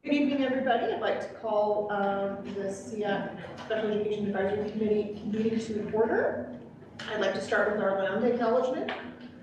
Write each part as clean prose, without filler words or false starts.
Good evening, everybody. I'd like to call the SEAC Special Education Advisory Committee meeting to order. I'd like to start with our land acknowledgement.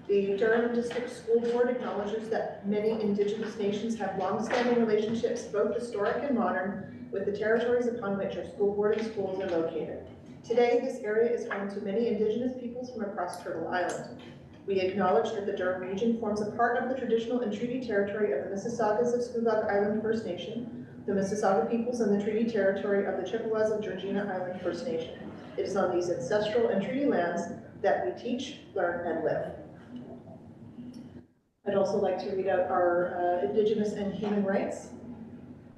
The Durham District School Board acknowledges that many Indigenous nations have long-standing relationships, both historic and modern, with the territories upon which our school board and schools are located. Today, this area is home to many Indigenous peoples from across Turtle Island. We acknowledge that the Durham region forms a part of the traditional and treaty territory of the Mississaugas of Scugog Island First Nation, the Mississauga peoples, and the treaty territory of the Chippewas of Georgina Island First Nation. It is on these ancestral and treaty lands that we teach, learn, and live. I'd also like to read out our Indigenous and human rights.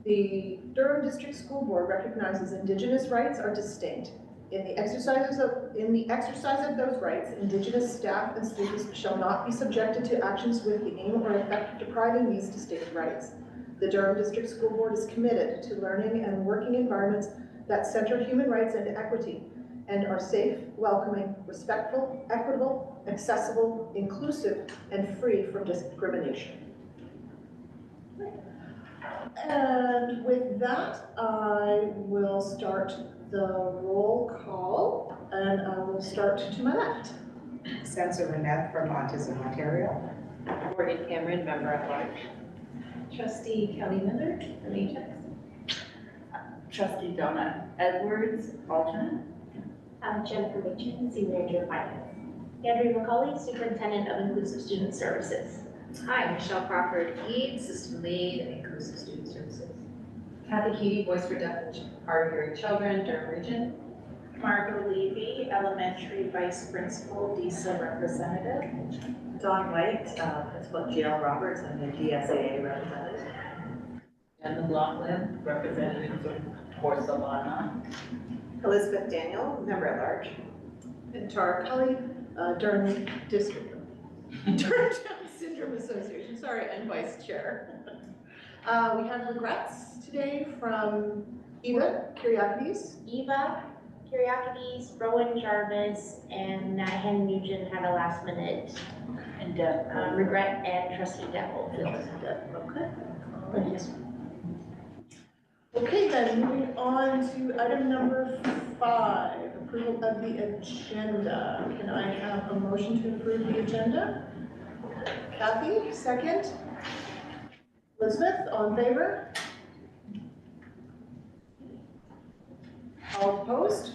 The Durham District School Board recognizes Indigenous rights are distinct. In the exercise of those rights, Indigenous staff and students shall not be subjected to actions with the aim or effect of depriving these distinct rights. The Durham District School Board is committed to learning and working environments that center human rights and equity and are safe, welcoming, respectful, equitable, accessible, inclusive, and free from discrimination. And with that, I will start the roll call, and I will start to my left. Spencer Renette from Autism Ontario. Morgan Cameron, member at large. Trustee Kelly Miller, from Ajax. Trustee Donna Edwards, alternate. Jennifer Machin, Senior Manager of Finance. Andrea McCauley, Superintendent of Inclusive Student Services. Hi, Michelle Crawford, Lead, System Lead, Inclusive Student Services. Kathy Keaty, Voice for Deaf and Hard of Hearing Children, Durham Region. Margot Levy, Elementary Vice Principal, DISA Representative. Dawn White, Principal GL Roberts, and the DSAA representative. And McLaughlin, Representative for Savannah. Elizabeth Daniel, member at large. And Tara Kelly, Durham District, Durham Town Syndrome Association, sorry, and Vice Chair. We have regrets today from Eva Kyriakides. Eva Kyriakides, Rowan Jarvis, and Hen Nugent had a last minute And Deb. regret, and Trustee Deb Oldfield. Okay. Thank you. Okay, then moving on to item number 5, approval of the agenda. Can I have a motion to approve the agenda? Kathy, second. Elizabeth, all in favor? All opposed?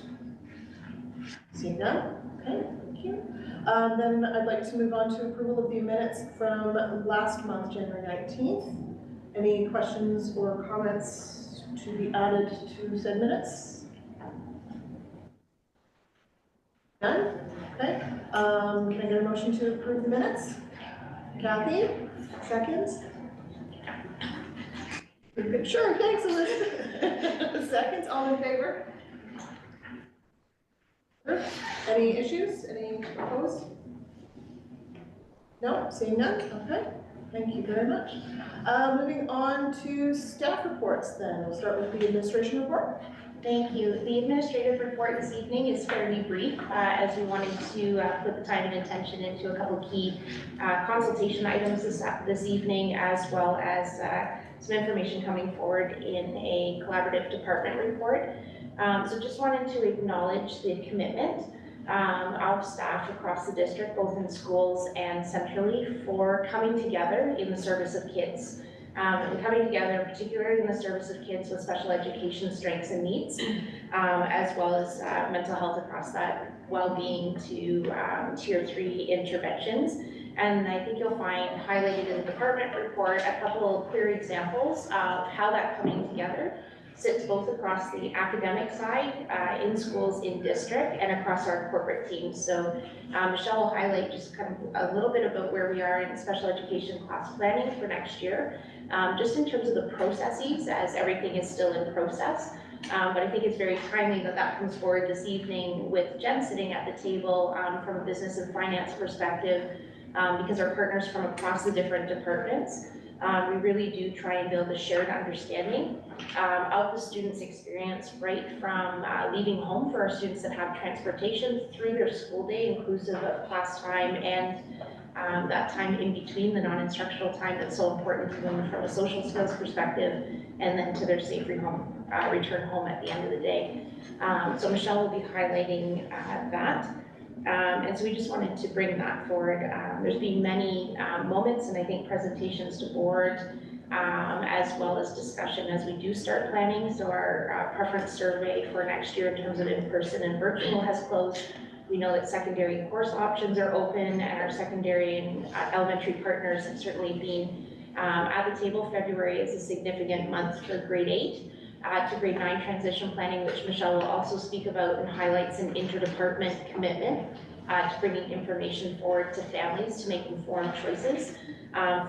Seeing none? Okay, thank you. Then I'd like to move on to approval of the minutes from last month, January 19th. Any questions or comments to be added to said minutes? None? Okay. Can I get a motion to approve the minutes? Kathy, seconds? Sure, thanks, Elizabeth. Seconds, all in favor? Sure. Any issues? Any opposed? No, seeing none? Okay. Thank you very much. Moving on to staff reports then. We'll start with the administration report. Thank you. The administrative report this evening is fairly brief, as we wanted to put the time and attention into a couple key consultation items this evening, as well as some information coming forward in a collaborative department report. So just wanted to acknowledge the commitment of staff across the district, both in schools and centrally, for coming together in the service of kids. And coming together, particularly in the service of kids with special education strengths and needs, as well as mental health across that, well-being to Tier 3 interventions. And I think you'll find highlighted in the department report a couple of clear examples of how that coming together sits both across the academic side, in schools, in district, and across our corporate teams. So Michelle will highlight just kind of a little bit about where we are in special education class planning for next year, just in terms of the processes, as everything is still in process. But I think it's very timely that that comes forward this evening with Jen sitting at the table from a business and finance perspective, because our partners from across the different departments, we really do try and build a shared understanding of the student's experience, right from leaving home for our students that have transportation through their school day, inclusive of class time and that time in between the non-instructional time that's so important to them from a social skills perspective, and then to their safe return home at the end of the day. So Michelle will be highlighting that. And so we just wanted to bring that forward. There's been many moments and I think presentations to board, as well as discussion as we do start planning. So our preference survey for next year in terms of in-person and virtual has closed. We know that secondary course options are open, and our secondary and elementary partners have certainly been at the table. February is a significant month for grade 8 to grade 9 transition planning, which Michelle will also speak about and highlights an interdepartment commitment to bringing information forward to families to make informed choices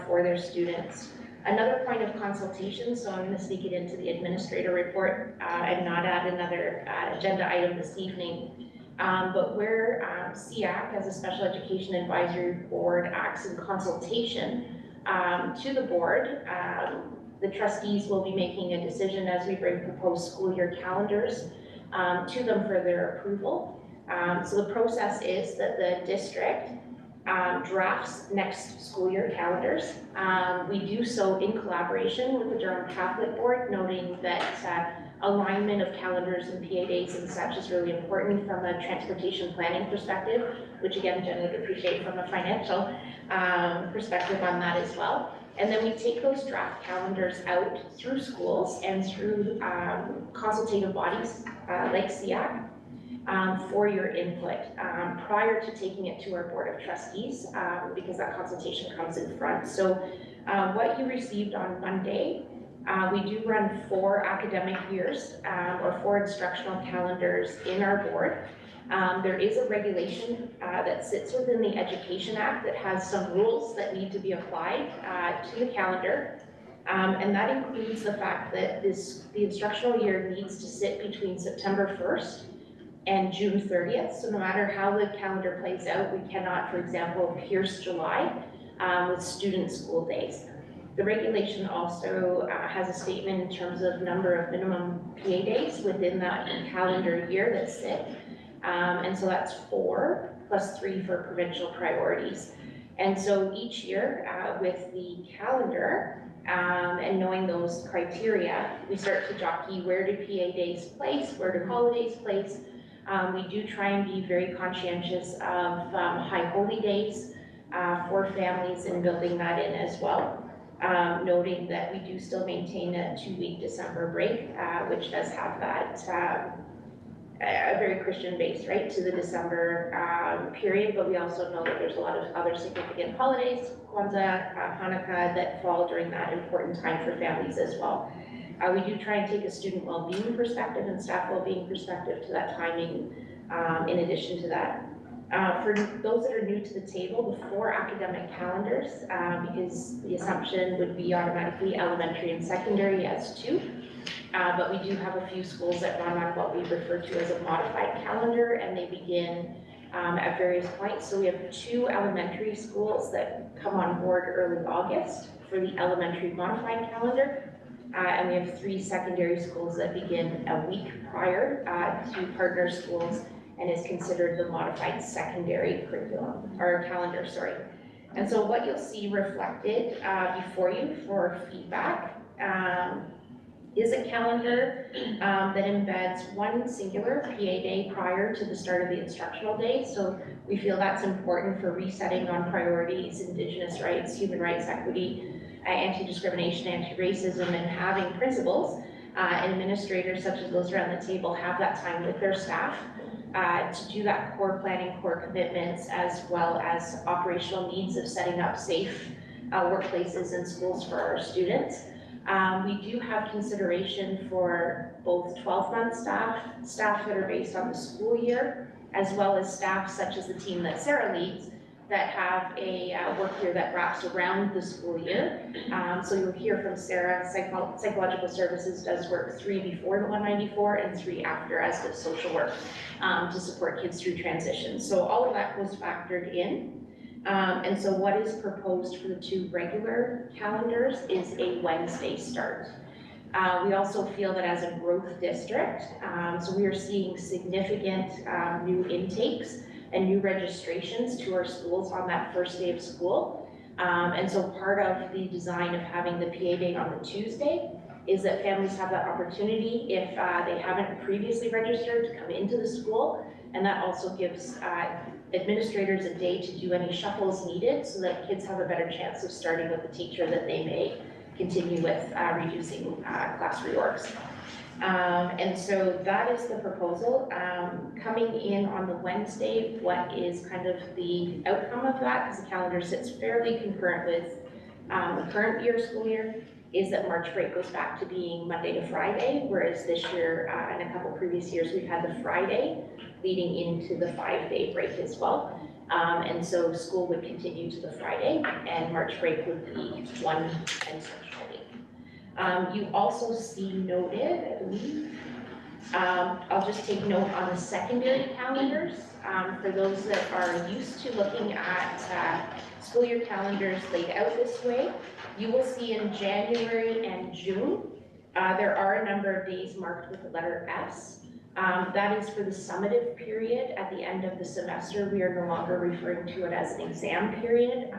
for their students. Another point of consultation, so I'm going to sneak it into the administrator report and not add another agenda item this evening. But where SEAC, as a special education advisory board, acts in consultation to the board, the trustees will be making a decision as we bring proposed school year calendars to them for their approval. So the process is that the district drafts next school year calendars. We do so in collaboration with the Durham Catholic Board, noting that alignment of calendars and PA days and such is really important from a transportation planning perspective, which again, Jen would appreciate from a financial perspective on that as well. And then we take those draft calendars out through schools and through consultative bodies like SEAC for your input prior to taking it to our Board of Trustees because that consultation comes in front. So what you received on Monday, we do run 4 academic years or 4 instructional calendars in our board. There is a regulation that sits within the Education Act that has some rules that need to be applied to the calendar. And that includes the fact that the instructional year needs to sit between September 1st and June 30th. So no matter how the calendar plays out, we cannot, for example, pierce July with student school days. The regulation also has a statement in terms of number of minimum PA days within that calendar year that sit. And so that's 4 plus 3 for provincial priorities. And so each year with the calendar and knowing those criteria, we start to jockey where do PA days place, where do holidays place. We do try and be very conscientious of high holy days for families and building that in as well. Noting that we do still maintain a 2-week December break, which does have that a very Christian base, right, to the December period, but we also know that there's a lot of other significant holidays, Kwanzaa, Hanukkah, that fall during that important time for families as well. We do try and take a student well-being perspective and staff well-being perspective to that timing in addition to that. For those that are new to the table, the 4 academic calendars, because the assumption would be automatically elementary and secondary as 2. But we do have a few schools that run on what we refer to as a modified calendar, and they begin at various points. So we have 2 elementary schools that come on board early August for the elementary modified calendar. And we have 3 secondary schools that begin a week prior to partner schools and is considered the modified secondary curriculum, or calendar, sorry. And so what you'll see reflected before you for feedback is a calendar that embeds 1 singular PA day prior to the start of the instructional day. So we feel that's important for resetting on priorities, Indigenous rights, human rights, equity, anti-discrimination, anti-racism, and having principals and administrators such as those around the table have that time with their staff to do that core planning, core commitments, as well as operational needs of setting up safe workplaces and schools for our students. We do have consideration for both 12-month staff that are based on the school year, as well as staff such as the team that Sarah leads that have a work year that wraps around the school year. So you'll hear from Sarah, psychological services does work 3 before the 194 and 3 after, as does social work to support kids through transition. So all of that was factored in. And so what is proposed for the 2 regular calendars is a Wednesday start. We also feel that as a growth district, so we are seeing significant new intakes and new registrations to our schools on that first day of school. And so part of the design of having the PA day on the Tuesday is that families have that opportunity, if they haven't previously registered, to come into the school. And that also gives administrators a day to do any shuffles needed so that kids have a better chance of starting with the teacher that they may continue with reducing class reorgs. And so that is the proposal. Coming in on the Wednesday, what is kind of the outcome of that, because the calendar sits fairly concurrent with the current school year, is that March break goes back to being Monday to Friday, whereas this year and a couple previous years, we've had the Friday leading into the 5-day break as well. And so school would continue to the Friday, and March break would be 1 instructional week. You also see noted, I believe, I'll just take note on the secondary calendars. For those that are used to looking at school year calendars laid out this way, you will see in January and June, there are a number of days marked with the letter S. That is for the summative period at the end of the semester. We are no longer referring to it as an exam period,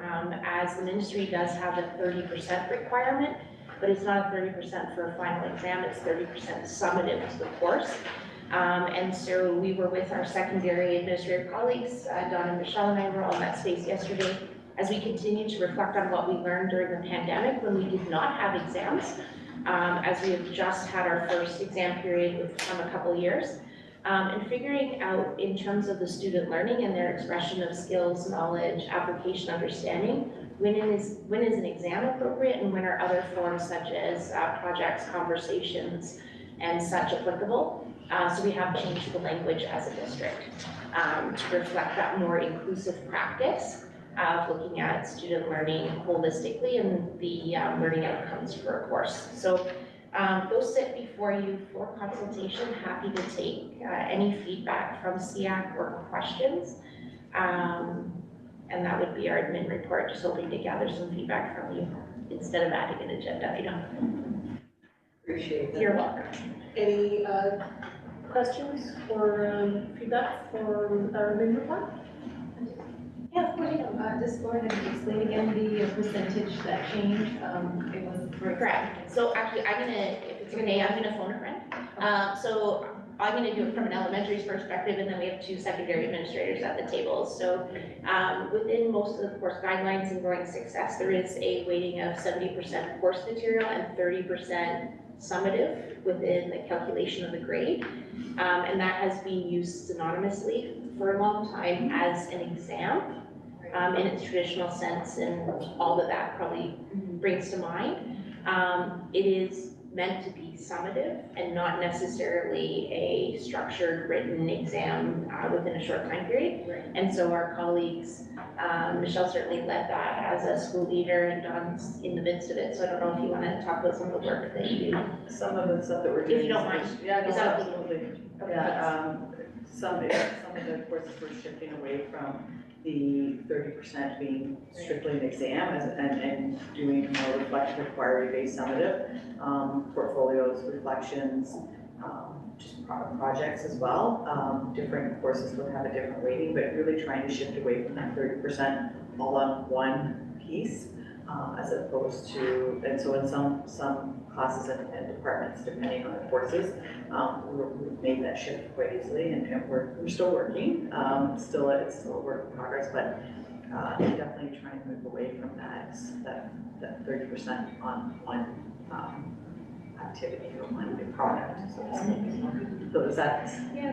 as the ministry does have a 30% requirement, but it's not a 30% for a final exam, it's 30% summative to the course. And so we were with our secondary administrative colleagues, Dawn and Michelle and I were all in that space yesterday, as we continue to reflect on what we learned during the pandemic when we did not have exams, as we have just had our first exam period from a couple years, and figuring out in terms of the student learning and their expression of skills, knowledge, application, understanding, when is an exam appropriate and when are other forms such as projects, conversations, and such applicable. So we have changed the language as a district to reflect that more inclusive practice of looking at student learning holistically and the learning outcomes for a course. So those sit before you for consultation. Happy to take any feedback from SEAC or questions. And that would be our admin report, just hoping to gather some feedback from you instead of adding an agenda item. Appreciate that. You're welcome. Any questions or feedback for our admin report? Yeah, of course, just go ahead and explain again the percentage that changed. It was Correct. So actually, I'm gonna, if it's okay, I'm gonna phone a friend. So I'm gonna do it from an elementary's perspective, and then we have 2 secondary administrators at the table. So within most of the course guidelines in growing success, there is a weighting of 70% course material and 30% summative within the calculation of the grade. And that has been used synonymously for a long time as an exam in its traditional sense, and all that probably brings to mind. It is meant to be summative and not necessarily a structured written exam within a short time period. Right. And so our colleagues, Michelle certainly led that as a school leader, and Dawn's in the midst of it. So I don't know if you want to talk about some of the work that you do. Some of the stuff that we're doing. If you don't mind. Yeah, no, Is that- absolutely. Okay. Yeah, some of the courses we're shifting away from the 30% being strictly an exam and doing more reflective inquiry-based summative, portfolios, reflections, just projects as well. Different courses will have a different weighting, but really trying to shift away from that 30% all on one piece, as opposed to, and so in some classes and departments, depending on the courses, we've made that shift quite easily, and we're still working. It's still a work in progress, but definitely trying to move away from that 30% on one activity or one product, so to speak. So is that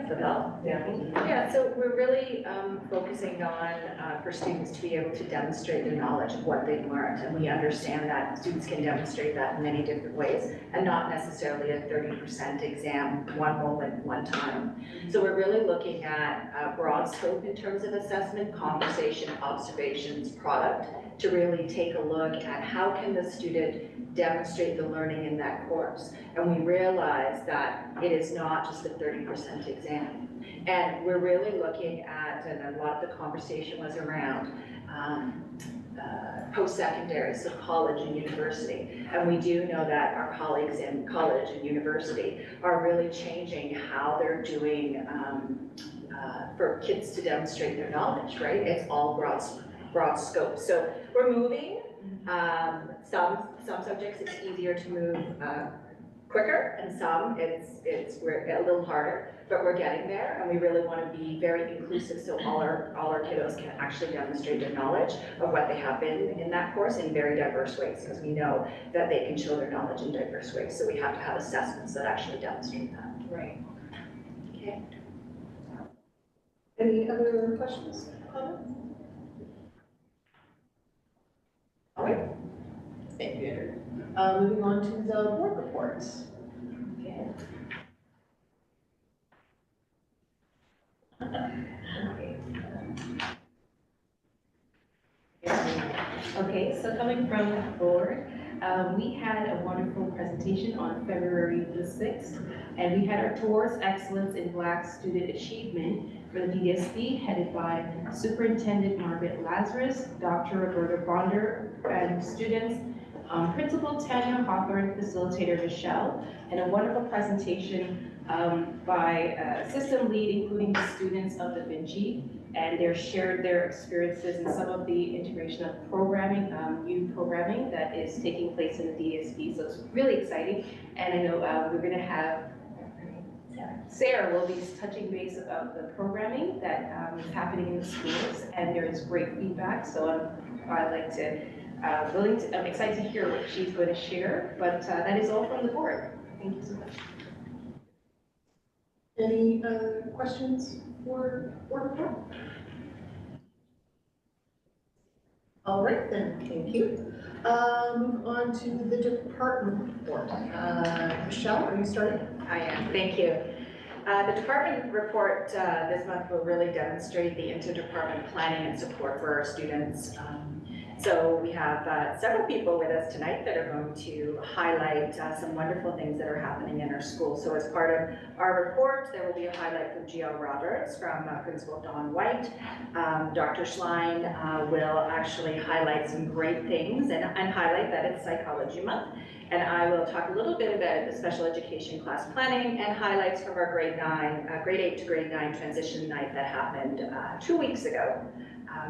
the help? Yeah. Yeah, so we're really focusing on for students to be able to demonstrate their knowledge of what they've learned. And we understand that students can demonstrate that in many different ways and not necessarily a 30% exam, one moment, one time. So we're really looking at a broad scope in terms of assessment, conversation, observations, product, to really take a look at how can the student demonstrate the learning in that course. And we realize that it is not just a 30% exam. And we're really looking at, and a lot of the conversation was around post-secondary, so college and university. And we do know that our colleagues in college and university are really changing how they're doing for kids to demonstrate their knowledge, right? It's all broad scope. So we're moving. Some subjects it's easier to move quicker, and some we're a little harder, but we're getting there, and we really want to be very inclusive so all our kiddos can actually demonstrate their knowledge of what they have been in that course in very diverse ways, because we know that they can show their knowledge in diverse ways. So we have to have assessments that actually demonstrate that. Right. Okay. Any other questions, comments? All right. Thank you. Moving on to the board reports. Okay. Okay, so coming from the board, we had a wonderful presentation on February the 6th, and we had our Towards Excellence in Black Student Achievement for the DDSB, headed by Superintendent Margaret Lazarus, Dr. Roberta Bonder, and students, Principal Tanya Hawthorne, Facilitator Michelle, and a wonderful presentation by system lead, including the students of Da Vinci, and they shared their experiences and some of the integration of programming, new programming that is taking place in the DSB. So it's really exciting. And I know we're going to have Sarah will be touching base about the programming that is happening in the schools, and there is great feedback. So I'd like to, I'm excited to hear what she's going to share. But that is all from the board. Thank you so much. Any questions for board report? All right then, thank you. Move on to the department report. Michelle, are you starting? I am, thank you. The department report this month will really demonstrate the interdepartment planning and support for our students. So we have several people with us tonight that are going to highlight some wonderful things that are happening in our school. So as part of our report, there will be a highlight from GL Roberts, from Principal Dawn White. Dr. Schlein will actually highlight some great things and highlight that it's Psychology Month. And I will talk a little bit about the special education class planning and highlights from our grade 8 to grade 9 transition night that happened 2 weeks ago.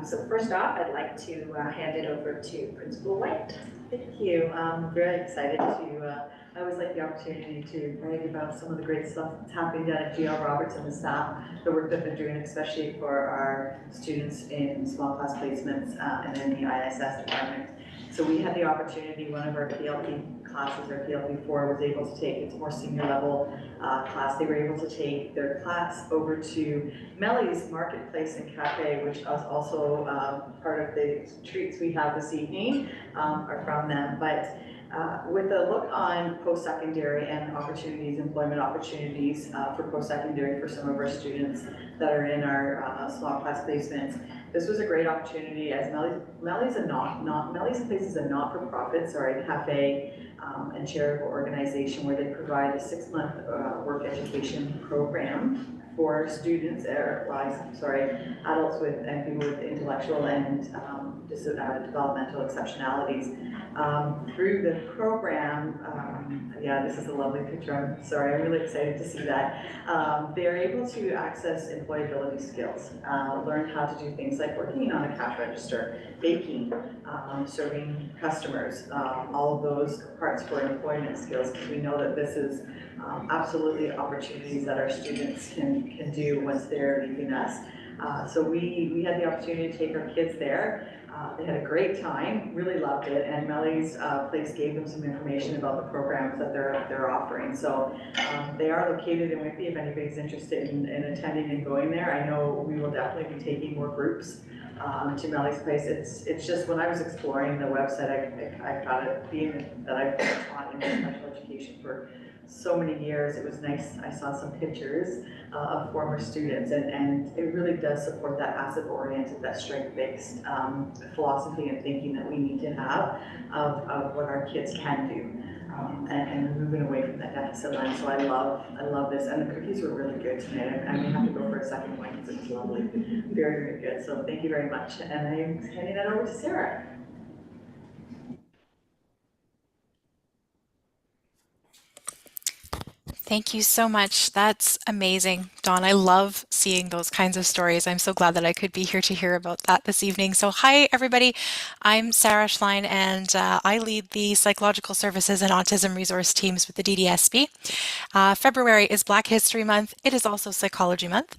So first off, I'd like to hand it over to Principal White. Thank you. I'm very excited to, I always like the opportunity to brag about some of the great stuff that's happening down at GL Roberts and the staff, the work that they're doing, especially for our students in small class placements and in the ISS department. So we had the opportunity, one of our PLP classes, our PLP4 was able to take, it's a more senior level class, they were able to take their class over to Melly's Marketplace and Cafe, which is also part of the treats we have this evening are from them. But with a look on post-secondary and opportunities, employment opportunities for post-secondary for some of our students that are in our small class placements, this was a great opportunity as Melly's Place is a not-for-profit, cafe and charitable organization where they provide a 6-month work education program for students, adults with and people with intellectual and developmental exceptionalities. Through the program, this is a lovely picture. I'm really excited to see that. They're able to access employability skills, learn how to do things like working on a cash register, baking, serving customers, all of those parts for employment skills, because we know that this is absolutely opportunities that our students can do once they're leaving us. So we had the opportunity to take our kids there. They had a great time, really loved it, and Melly's Place gave them some information about the programs that they're offering. So they are located in Whitby if anybody's interested in attending and going there. I know we will definitely be taking more groups to Melly's Place. It's just when I was exploring the website, I got it, being that I've taught in special education for so many years, it was nice. I saw some pictures of former students, and it really does support that asset-oriented, that strength-based philosophy and thinking that we need to have of what our kids can do, and moving away from that deficit line. So I love this, and the cookies were really good tonight. I may have to go for a second one because it was lovely, very, very good. So thank you very much, and I'm handing that over to Sarah. Thank you so much. That's amazing. Dawn. I love seeing those kinds of stories. I'm so glad that I could be here to hear about that this evening. So hi, everybody. I'm Sarah Schlein, and I lead the Psychological Services and Autism Resource Teams with the DDSB. February is Black History Month. It is also Psychology Month.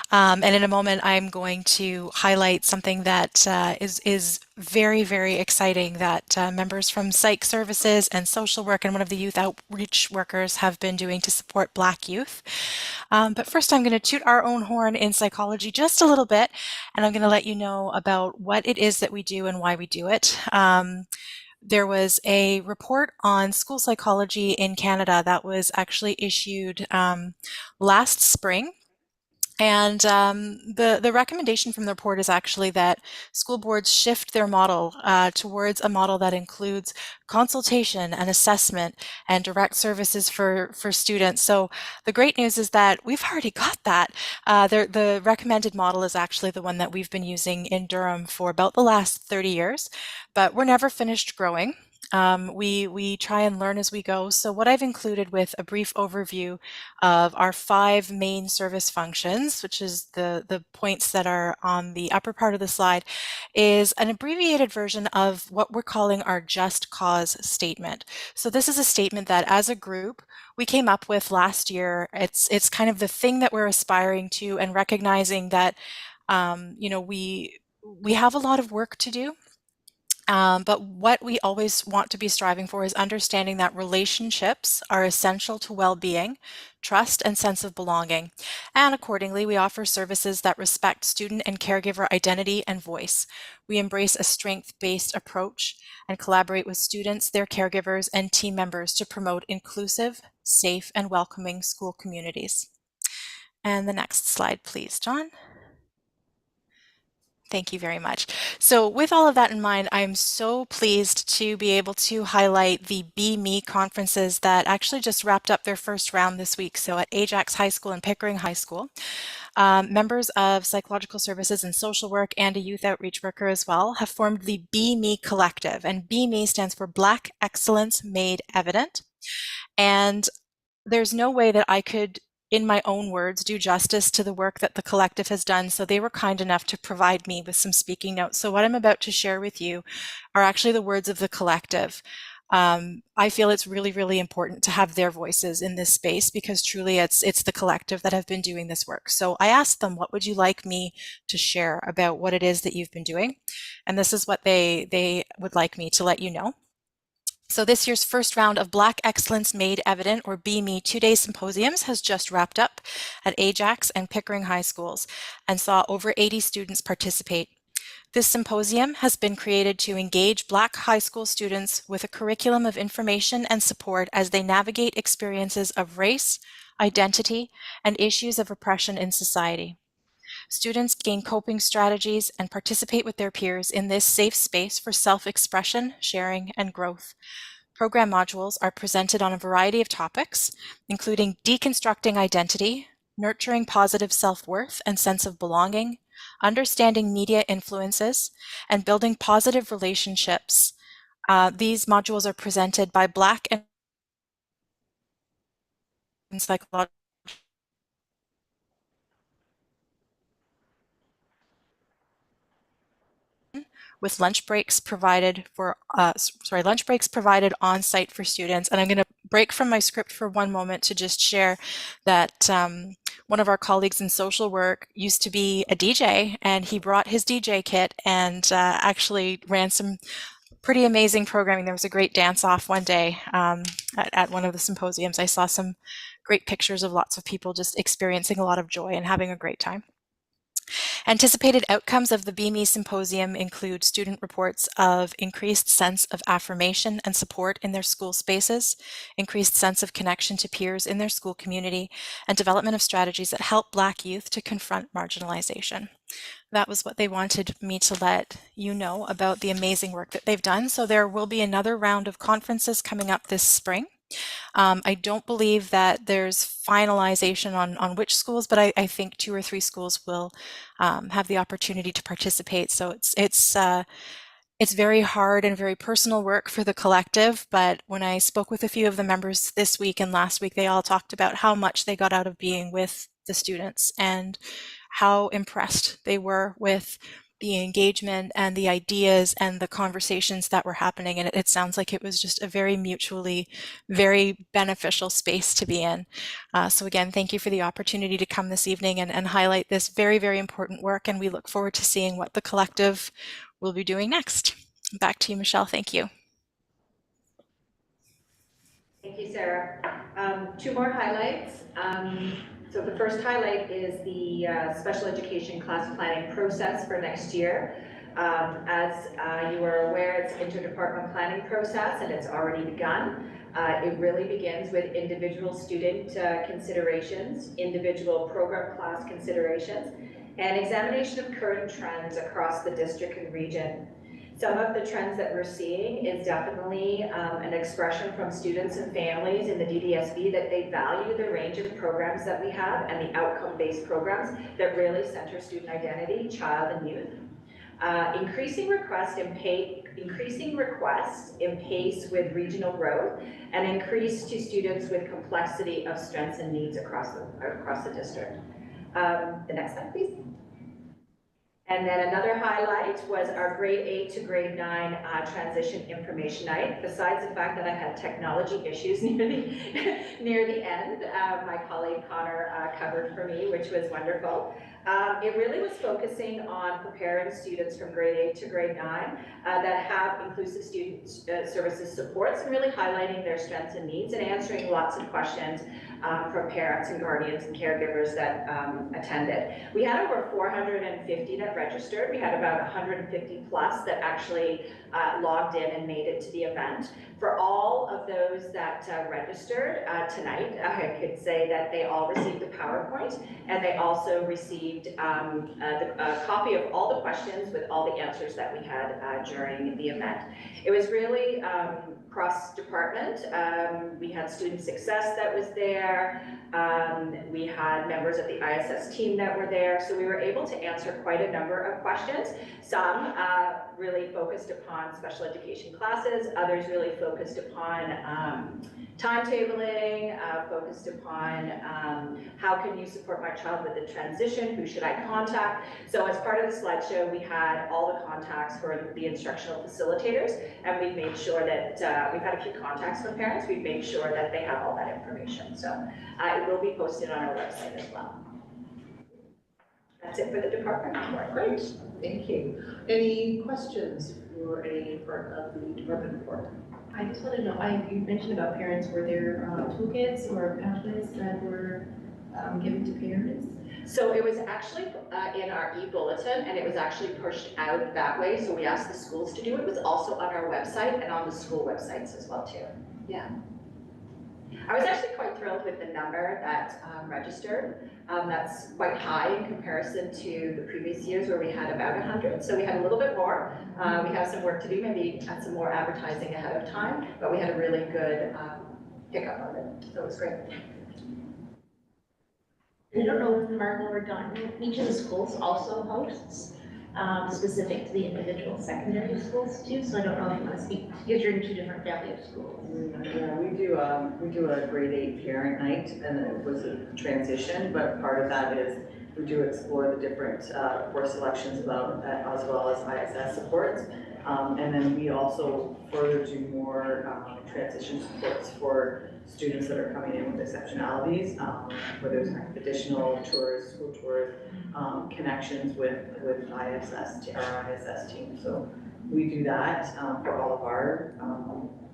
And in a moment, I'm going to highlight something that is very, very exciting that members from psych services and social work and one of the youth outreach workers have been doing to support Black youth. But first, I'm going to toot our own horn in psychology just a little bit, and I'm going to let you know about what it is that we do and why we do it. There was a report on school psychology in Canada that was actually issued last spring. And the recommendation from the report is actually that school boards shift their model towards a model that includes consultation and assessment and direct services for students. So the great news is that we've already got that. The recommended model is actually the one that we've been using in Durham for about the last 30 years, but we're never finished growing. We try and learn as we go. So what I've included with a brief overview of our 5 main service functions, which is the points that are on the upper part of the slide, is an abbreviated version of what we're calling our just cause statement. So this is a statement that as a group we came up with last year. It's kind of the thing that we're aspiring to, and recognizing that we have a lot of work to do. But what we always want to be striving for is understanding that relationships are essential to well-being, trust, and sense of belonging. And accordingly, we offer services that respect student and caregiver identity and voice. We embrace a strength-based approach and collaborate with students, their caregivers, and team members to promote inclusive, safe, and welcoming school communities. And the next slide, please, John. Thank you very much. So with all of that in mind, I'm so pleased to be able to highlight the Be Me conferences that actually just wrapped up their first round this week. So at Ajax High School and Pickering High School, members of psychological services and social work and a youth outreach worker as well have formed the Be Me Collective. And Be Me stands for Black Excellence Made Evident. And there's no way that I could, in my own words, do justice to the work that the collective has done. So they were kind enough to provide me with some speaking notes. So what I'm about to share with you are actually the words of the collective. I feel it's really, really important to have their voices in this space, because truly it's the collective that have been doing this work. So I asked them, what would you like me to share about what it is that you've been doing? And this is what they would like me to let you know. So this year's first round of Black Excellence Made Evident, or Be Me 2-day symposiums, has just wrapped up at Ajax and Pickering High Schools and saw over 80 students participate. This symposium has been created to engage Black high school students with a curriculum of information and support as they navigate experiences of race, identity, and issues of oppression in society. Students gain coping strategies and participate with their peers in this safe space for self-expression, sharing, and growth. Program modules are presented on a variety of topics, including deconstructing identity, nurturing positive self-worth and sense of belonging, understanding media influences, and building positive relationships. These modules are presented by Black and psychological with lunch breaks provided on site for students. And I'm going to break from my script for one moment to just share that one of our colleagues in social work used to be a DJ, and he brought his DJ kit and actually ran some pretty amazing programming. There was a great dance-off one day at one of the symposiums. I saw some great pictures of lots of people just experiencing a lot of joy and having a great time. Anticipated outcomes of the Be Me Symposium include student reports of increased sense of affirmation and support in their school spaces, increased sense of connection to peers in their school community, and development of strategies that help Black youth to confront marginalization. That was what they wanted me to let you know about the amazing work that they've done. So there will be another round of conferences coming up this spring. I don't believe that there's finalization on which schools, but I think 2 or 3 schools will have the opportunity to participate. So it's very hard and very personal work for the collective, but when I spoke with a few of the members this week and last week, they all talked about how much they got out of being with the students and how impressed they were with the engagement and the ideas and the conversations that were happening. And it sounds like it was just a very mutually, very beneficial space to be in. So again, thank you for the opportunity to come this evening and highlight this very, very important work. And we look forward to seeing what the collective will be doing next. Back to you, Michelle. Thank you. Thank you, Sarah. Two more highlights. So the first highlight is the special education class planning process for next year. As you are aware, it's an interdepartmental planning process and it's already begun. It really begins with individual student considerations, individual program class considerations, and examination of current trends across the district and region. Some of the trends that we're seeing is definitely an expression from students and families in the DDSB that they value the range of programs that we have and the outcome-based programs that really center student identity, child and youth. Increasing requests in pace with regional growth, and increase to students with complexity of strengths and needs across the district. The next slide, please. And then another highlight was our grade 8 to grade 9 transition information night. Besides the fact that I had technology issues near the end, my colleague Connor covered for me, which was wonderful. It really was focusing on preparing students from grade 8 to grade 9 that have inclusive student services supports, and really highlighting their strengths and needs and answering lots of questions from parents and guardians and caregivers that attended. We had over 450 that registered. We had about 150 plus that actually logged in and made it to the event. For all of those that registered tonight, I could say that they all received a PowerPoint, and they also received a copy of all the questions with all the answers that we had during the event. It was really cross-department. We had student success that was there. We had members of the ISS team that were there. So we were able to answer quite a number of questions. Some really focused upon special education classes, others really focused upon timetabling, focused upon how can you support my child with the transition, who should I contact. So as part of the slideshow, we had all the contacts for the instructional facilitators, and we made sure that we've had a few contacts from parents. We've made sure that they have all that information. So it will be posted on our website as well. That's it for the department report. Great, thank you. Any questions for any part of the department report? I just want to know, you mentioned about parents, were there toolkits or pamphlets that were given to parents? So it was actually in our e-bulletin, and it was actually pushed out that way. So we asked the schools to do it. It was also on our website and on the school websites as well too. Yeah. I was actually quite thrilled with the number that registered. That's quite high in comparison to the previous years where we had about 100. So we had a little bit more. We have some work to do, maybe add some more advertising ahead of time, but we had a really good pickup of it. So it was great. I don't know if Margot or Don, each of the schools also hosts specific to the individual secondary schools too, so I don't know if you want to speak, because you're in two different family of schools. Yeah, we do a grade 8 parent night, and it was a transition, but part of that is we do explore the different course selections about as well as ISS supports. And then we also further do more transition supports for students that are coming in with exceptionalities, where there's additional tours, school tours, connections with our ISS team. So we do that for all of our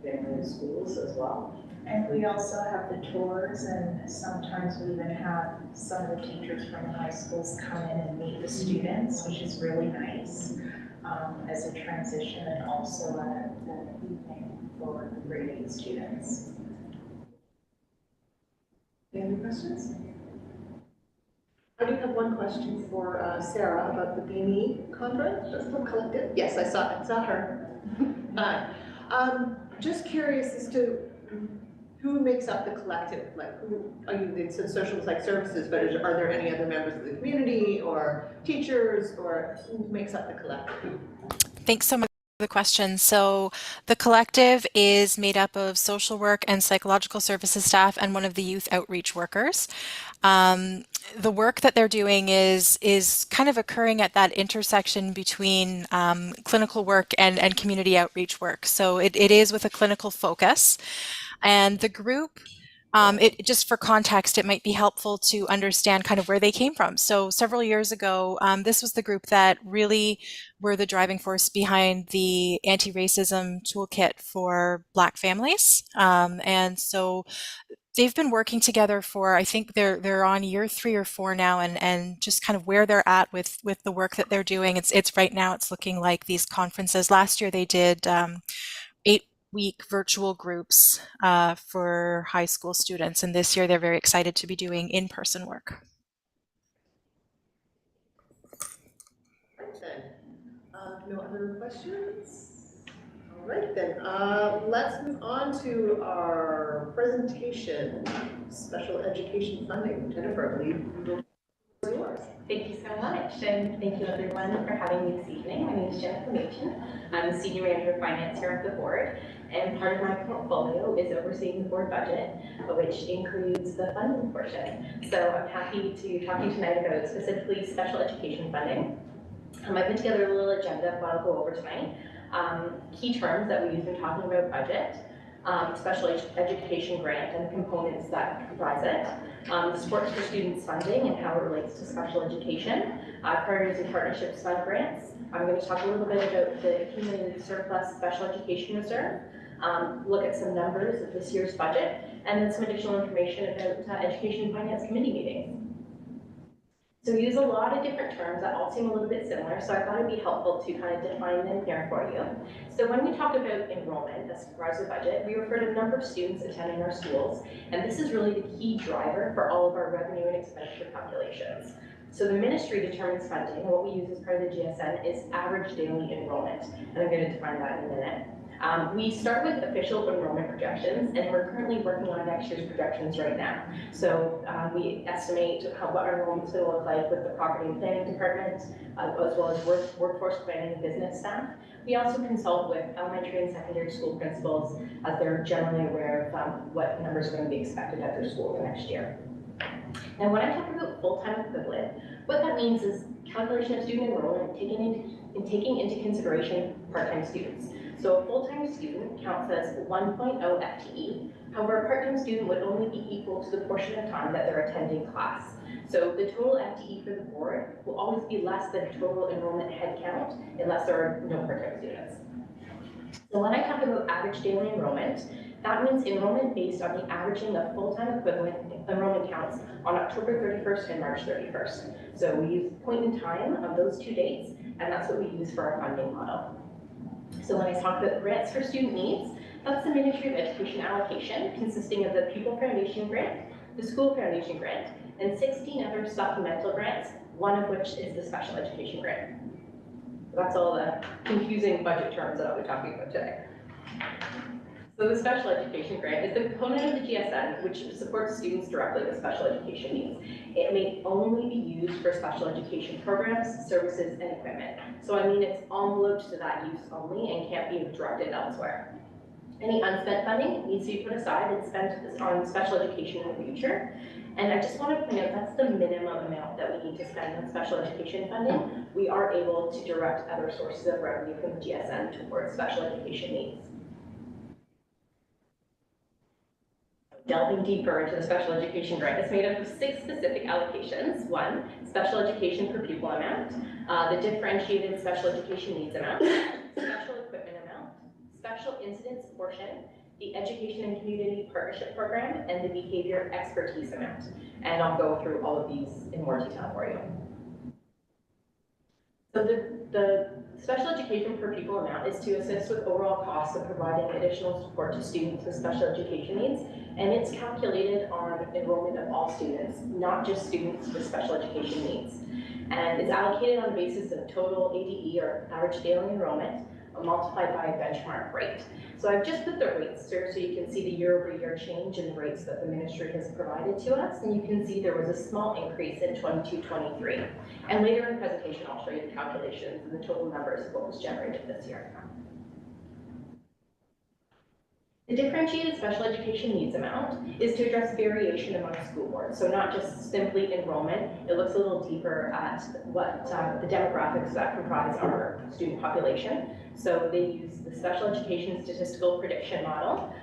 family schools as well. And we also have the tours, and sometimes we even have some of the teachers from the high schools come in and meet the students, which is really nice as a transition, and also an evening for the grade 8 students. Any questions? I do have one question for Sarah about the BME conference that's still collected. Yes, I saw her. Hi. Just curious as to who makes up the collective? Like, who are you? It's in social psych services, but are there any other members of the community or teachers, or who makes up the collective? Thanks so much. the question. So the collective is made up of social work and psychological services staff and one of the youth outreach workers. The work that they're doing is kind of occurring at that intersection between clinical work and community outreach work. So it is with a clinical focus. And the group, just for context, it might be helpful to understand kind of where they came from. So several years ago, this was the group that really were the driving force behind the anti-racism toolkit for Black families. And so they've been working together for, I think they're on year 3 or 4 now, and just kind of where they're at with the work that they're doing. It's right now it's looking like these conferences. Last year they did 8-week virtual groups for high school students, and this year they're very excited to be doing in-person work. Right then, no other questions? All right then, let's move on to our presentation, special education funding. Jennifer, I believe it's yours. Thank you so much, and thank you everyone for having me this evening. My name is Jennifer Machen. I'm the Senior Manager of Finance here at the board, and part of my portfolio is overseeing the board budget, which includes the funding portion. So I'm happy to talk to you tonight about specifically special education funding. I put together a little agenda of what I'll go over tonight. Key terms that we use when talking about budget, special education grant and the components that comprise it, the Supports for Students funding and how it relates to special education, priorities and partnerships fund grants. I'm going to talk a little bit about the accumulated surplus special education reserve, look at some numbers of this year's budget, and then some additional information about Education and Finance Committee meetings. So we use a lot of different terms that all seem a little bit similar, so I thought it'd be helpful to kind of define them here for you. So when we talk about enrollment, that's comprised of budget, we refer to the number of students attending our schools, and this is really the key driver for all of our revenue and expenditure calculations. So the ministry determines funding, and what we use as part of the GSN is average daily enrollment, and I'm going to define that in a minute. We start with official enrollment projections, and we're currently working on next year's projections right now. So we estimate what our enrollment is going to look like with the property and planning department, as well as workforce planning and business staff. We also consult with elementary and secondary school principals as they're generally aware of what numbers are going to be expected at their school the next year. Now, when I talk about full-time equivalent, what that means is calculation of student enrollment taking into consideration part-time students. So a full-time student counts as 1.0 FTE. However, a part-time student would only be equal to the portion of time that they're attending class. So the total FTE for the board will always be less than total enrollment headcount unless there are no part-time students. So when I talk about average daily enrollment, that means enrollment based on the averaging of full-time equivalent enrollment counts on October 31st and March 31st. So we use point in time of those 2 dates, and that's what we use for our funding model. So when I talk about grants for student needs, that's the Ministry of Education allocation consisting of the Pupil Foundation grant, the School Foundation grant, and 16 other supplemental grants, one of which is the Special Education grant. That's all the confusing budget terms that I'll be talking about today. So the Special Education grant is the component of the GSN which supports students directly with special education needs. It may only be used for special education programs, services, and equipment. So I mean it's enveloped to that use only and can't be directed elsewhere. Any unspent funding needs to be put aside and spent on special education in the future. And I just want to point out that's the minimum amount that we need to spend on special education funding. We are able to direct other sources of revenue from the GSN towards special education needs. Delving deeper into the special education grant, it's made up of 6 specific allocations. 1, special education per pupil amount, the differentiated special education needs amount, special equipment amount, special incidents portion, the education and community partnership program, and the behavior expertise amount. And I'll go through all of these in more detail for you. So the special education per pupil amount is to assist with overall costs of providing additional support to students with special education needs, and it's calculated on enrollment of all students, not just students with special education needs. And it's allocated on the basis of total ADE or average daily enrollment multiplied by a benchmark rate. So I've just put the rates here so you can see the year-over-year change in the rates that the ministry has provided to us, and you can see there was a small increase in 22-23. And later in the presentation, I'll show you the calculations and the total numbers of what was generated this year. The differentiated special education needs amount is to address variation among school boards. So not just simply enrollment, it looks a little deeper at what the demographics that comprise our student population. So they use the special education statistical prediction model,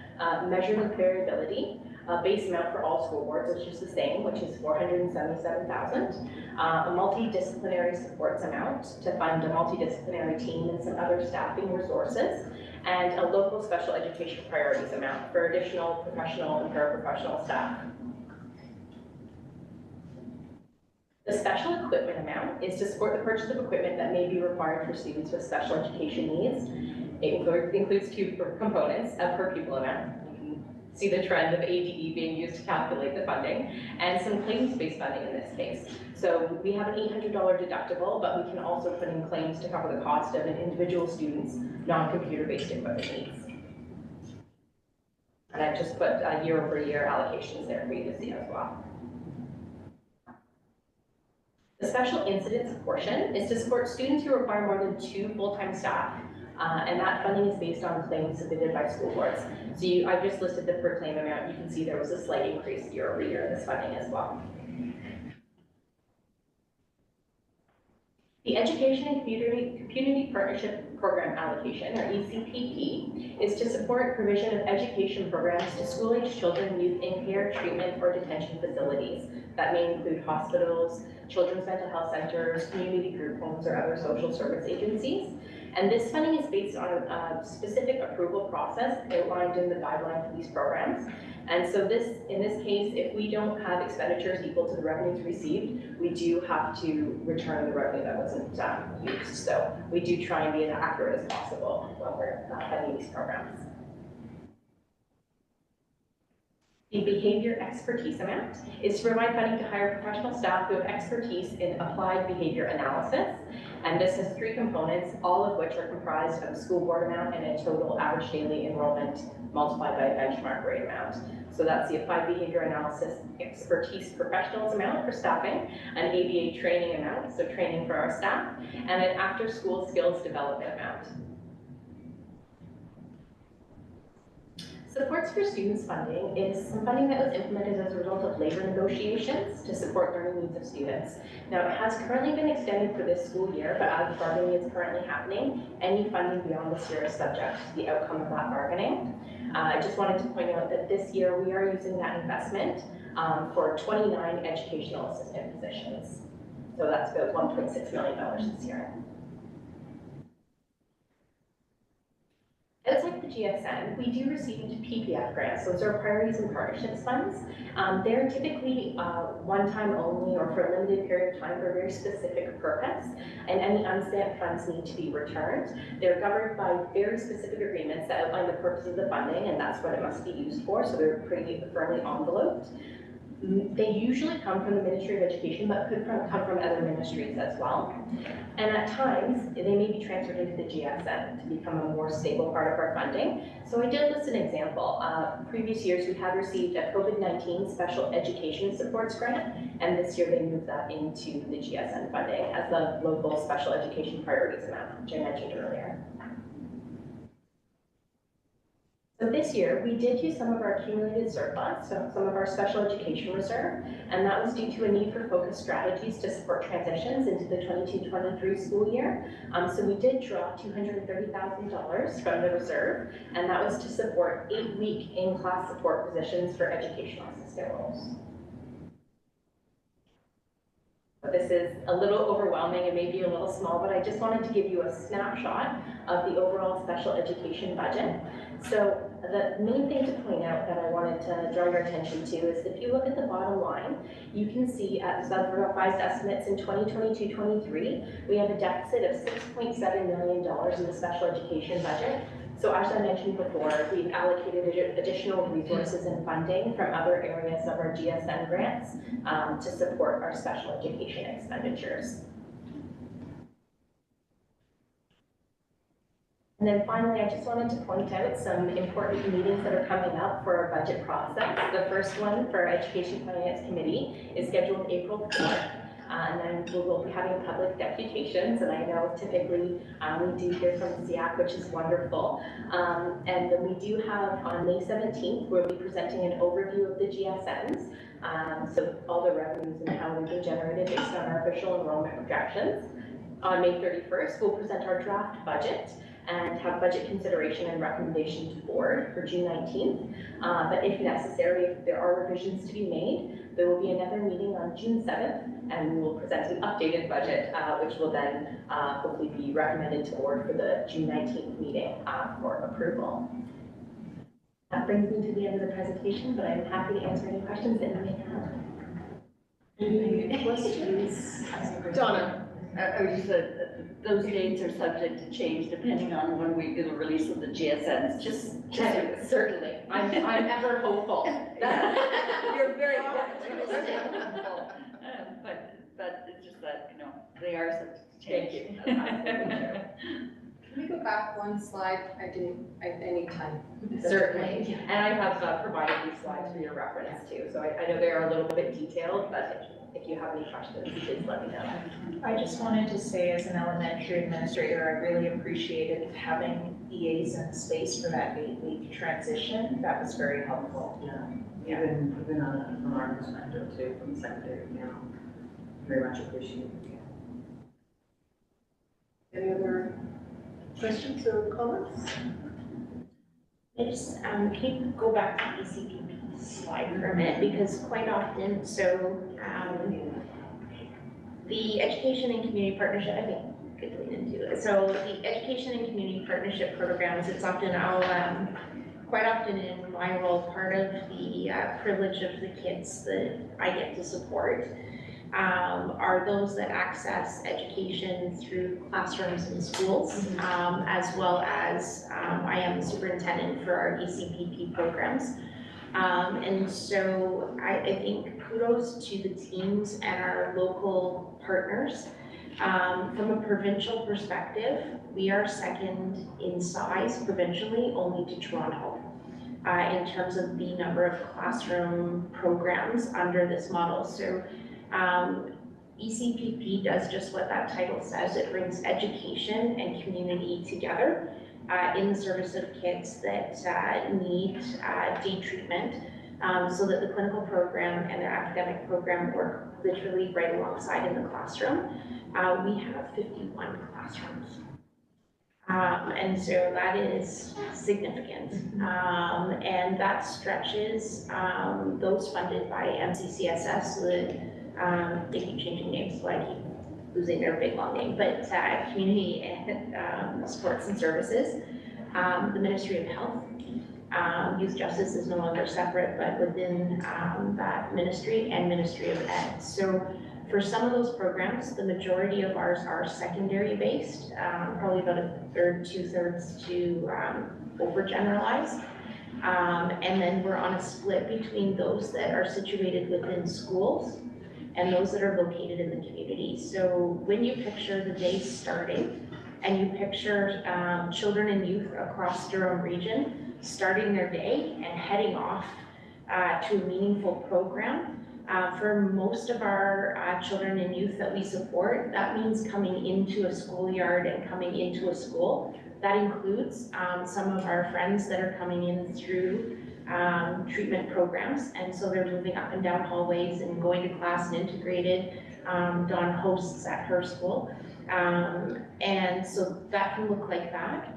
measurement variability, base amount for all school boards, which is the same, which is $477,000, a multidisciplinary supports amount to fund a multidisciplinary team and some other staffing resources, and a local special education priorities amount for additional professional and paraprofessional staff. The special equipment amount is to support the purchase of equipment that may be required for students with special education needs. It includes two components, a per pupil amount. See the trend of ADE being used to calculate the funding, and some claims-based funding in this case. So we have an $800 deductible, but we can also put in claims to cover the cost of an individual student's non-computer-based equipment needs. And I've just put year-over-year allocations there for you to see as well. The special incidents portion is to support students who require more than 2 full-time staff. And that funding is based on claims submitted by school boards. So I've just listed the per claim amount. You can see there was a slight increase year over year in this funding as well. The Education and Community Partnership Program allocation, or ECPP, is to support provision of education programs to school-aged children and youth in care, treatment, or detention facilities. That may include hospitals, children's mental health centers, community group homes, or other social service agencies. And this funding is based on a specific approval process outlined in the guideline for these programs. And so in this case, if we don't have expenditures equal to the revenues received, we do have to return the revenue that wasn't used. So we do try and be as accurate as possible when we're funding these programs. The behavior expertise amount is to provide funding to hire professional staff who have expertise in applied behavior analysis. And this has 3 components, all of which are comprised of a school board amount and a total average daily enrollment multiplied by a benchmark rate amount. So that's the applied behavior analysis expertise professionals amount for staffing, an ABA training amount, so training for our staff, and an after school skills development amount. Supports for Students funding is some funding that was implemented as a result of labor negotiations to support learning needs of students. Now, it has currently been extended for this school year, but as bargaining is currently happening, any funding beyond this year is subject to the outcome of that bargaining. I just wanted to point out that this year we are using that investment for 29 educational assistant positions. So that's about $1.6 million this year. Outside the GSN, we do receive PPF grants. Those are priorities and partnerships funds. They're typically one-time only or for a limited period of time for a very specific purpose, and any unspent funds need to be returned. They're governed by very specific agreements that outline the purpose of the funding, and that's what it must be used for, so they're pretty firmly enveloped. They usually come from the Ministry of Education, but could come from other ministries as well. And at times, they may be transferred into the GSN to become a more stable part of our funding. So I did list an example. Previous years, we had received a COVID-19 special education supports grant, and this year they moved that into the GSN funding as the local special education priorities amount, which I mentioned earlier. So this year, we did use some of our accumulated surplus, so some of our special education reserve, and that was due to a need for focused strategies to support transitions into the 22-23 school year. So we did draw $230,000 from the reserve, and that was to support 8-week in-class support positions for educational assistant roles. This is a little overwhelming and maybe a little small, but I just wanted to give you a snapshot of the overall special education budget. So the main thing to point out that I wanted to draw your attention to is if you look at the bottom line, you can see at the revised estimates in 2022-23, we have a deficit of $6.7 million in the special education budget. So as I mentioned before, we've allocated additional resources and funding from other areas of our GSN grants to support our special education expenditures. And then finally, I just wanted to point out some important meetings that are coming up for our budget process. The first one for our Education Finance Committee is scheduled April 4th. And then we will be having public deputations, and I know typically we do hear from the SEAC, which is wonderful. And then we do have on May 17th, we'll be presenting an overview of the GSNs. So all the revenues and how they've been generated based on our official enrollment projections. On May 31st, we'll present our draft budget and have budget consideration and recommendation to board for June 19th. But if necessary, if there are revisions to be made, there will be another meeting on June 7th, and we will present an updated budget, which will then hopefully be recommended to board for the June 19th meeting for approval. That brings me to the end of the presentation, but I'm happy to answer any questions that you may have. Any questions? Donna? I was just those dates are subject to change depending on when we do the release of the GSNs, just. Certainly, I'm ever hopeful. You're very hopeful. But it's just that, you know, they are subject to change. Thank you. Can we go back one slide? I need time. Certainly, and I have provided these slides for your reference too, so I know they are a little bit detailed, but if you have any questions, please let me know. I just wanted to say, as an elementary administrator, I really appreciated having EAs in the space for that 8-week transition. That was very helpful. Even from our perspective too, from the secondary, very much appreciated. Any other questions or comments? I just, can you go back to the ECPP slide for a minute, because quite often, the education and community partnership, I think could lean into it. So the education and community partnership programs, it's often, quite often in my role, part of the privilege of the kids that I get to support are those that access education through classrooms and schools, as well as I am the superintendent for our ECPP programs. And so I think kudos to the teams and our local partners. From a provincial perspective, we are second in size provincially only to Toronto in terms of the number of classroom programs under this model. So ECPP does just what that title says. It brings education and community together in the service of kids that need day treatment, so that the clinical program and their academic program work literally right alongside in the classroom. We have 51 classrooms. And so that is significant. And that stretches those funded by MCCSS, so that they keep changing names, so I keep losing their big long name, but Community and Sports and Services, the Ministry of Health. Youth Justice is no longer separate, but within that ministry, and Ministry of Ed. So for some of those programs, the majority of ours are secondary based, probably about a third, 2/3 to overgeneralized. And then we're on a split between those that are situated within schools and those that are located in the community. So when you picture the day starting and you picture children and youth across Durham region starting their day and heading off to a meaningful program, for most of our children and youth that we support, that means coming into a schoolyard and coming into a school. That includes some of our friends that are coming in through treatment programs, and so they're moving up and down hallways and going to class and integrated. Dawn hosts at her school, and so that can look like that,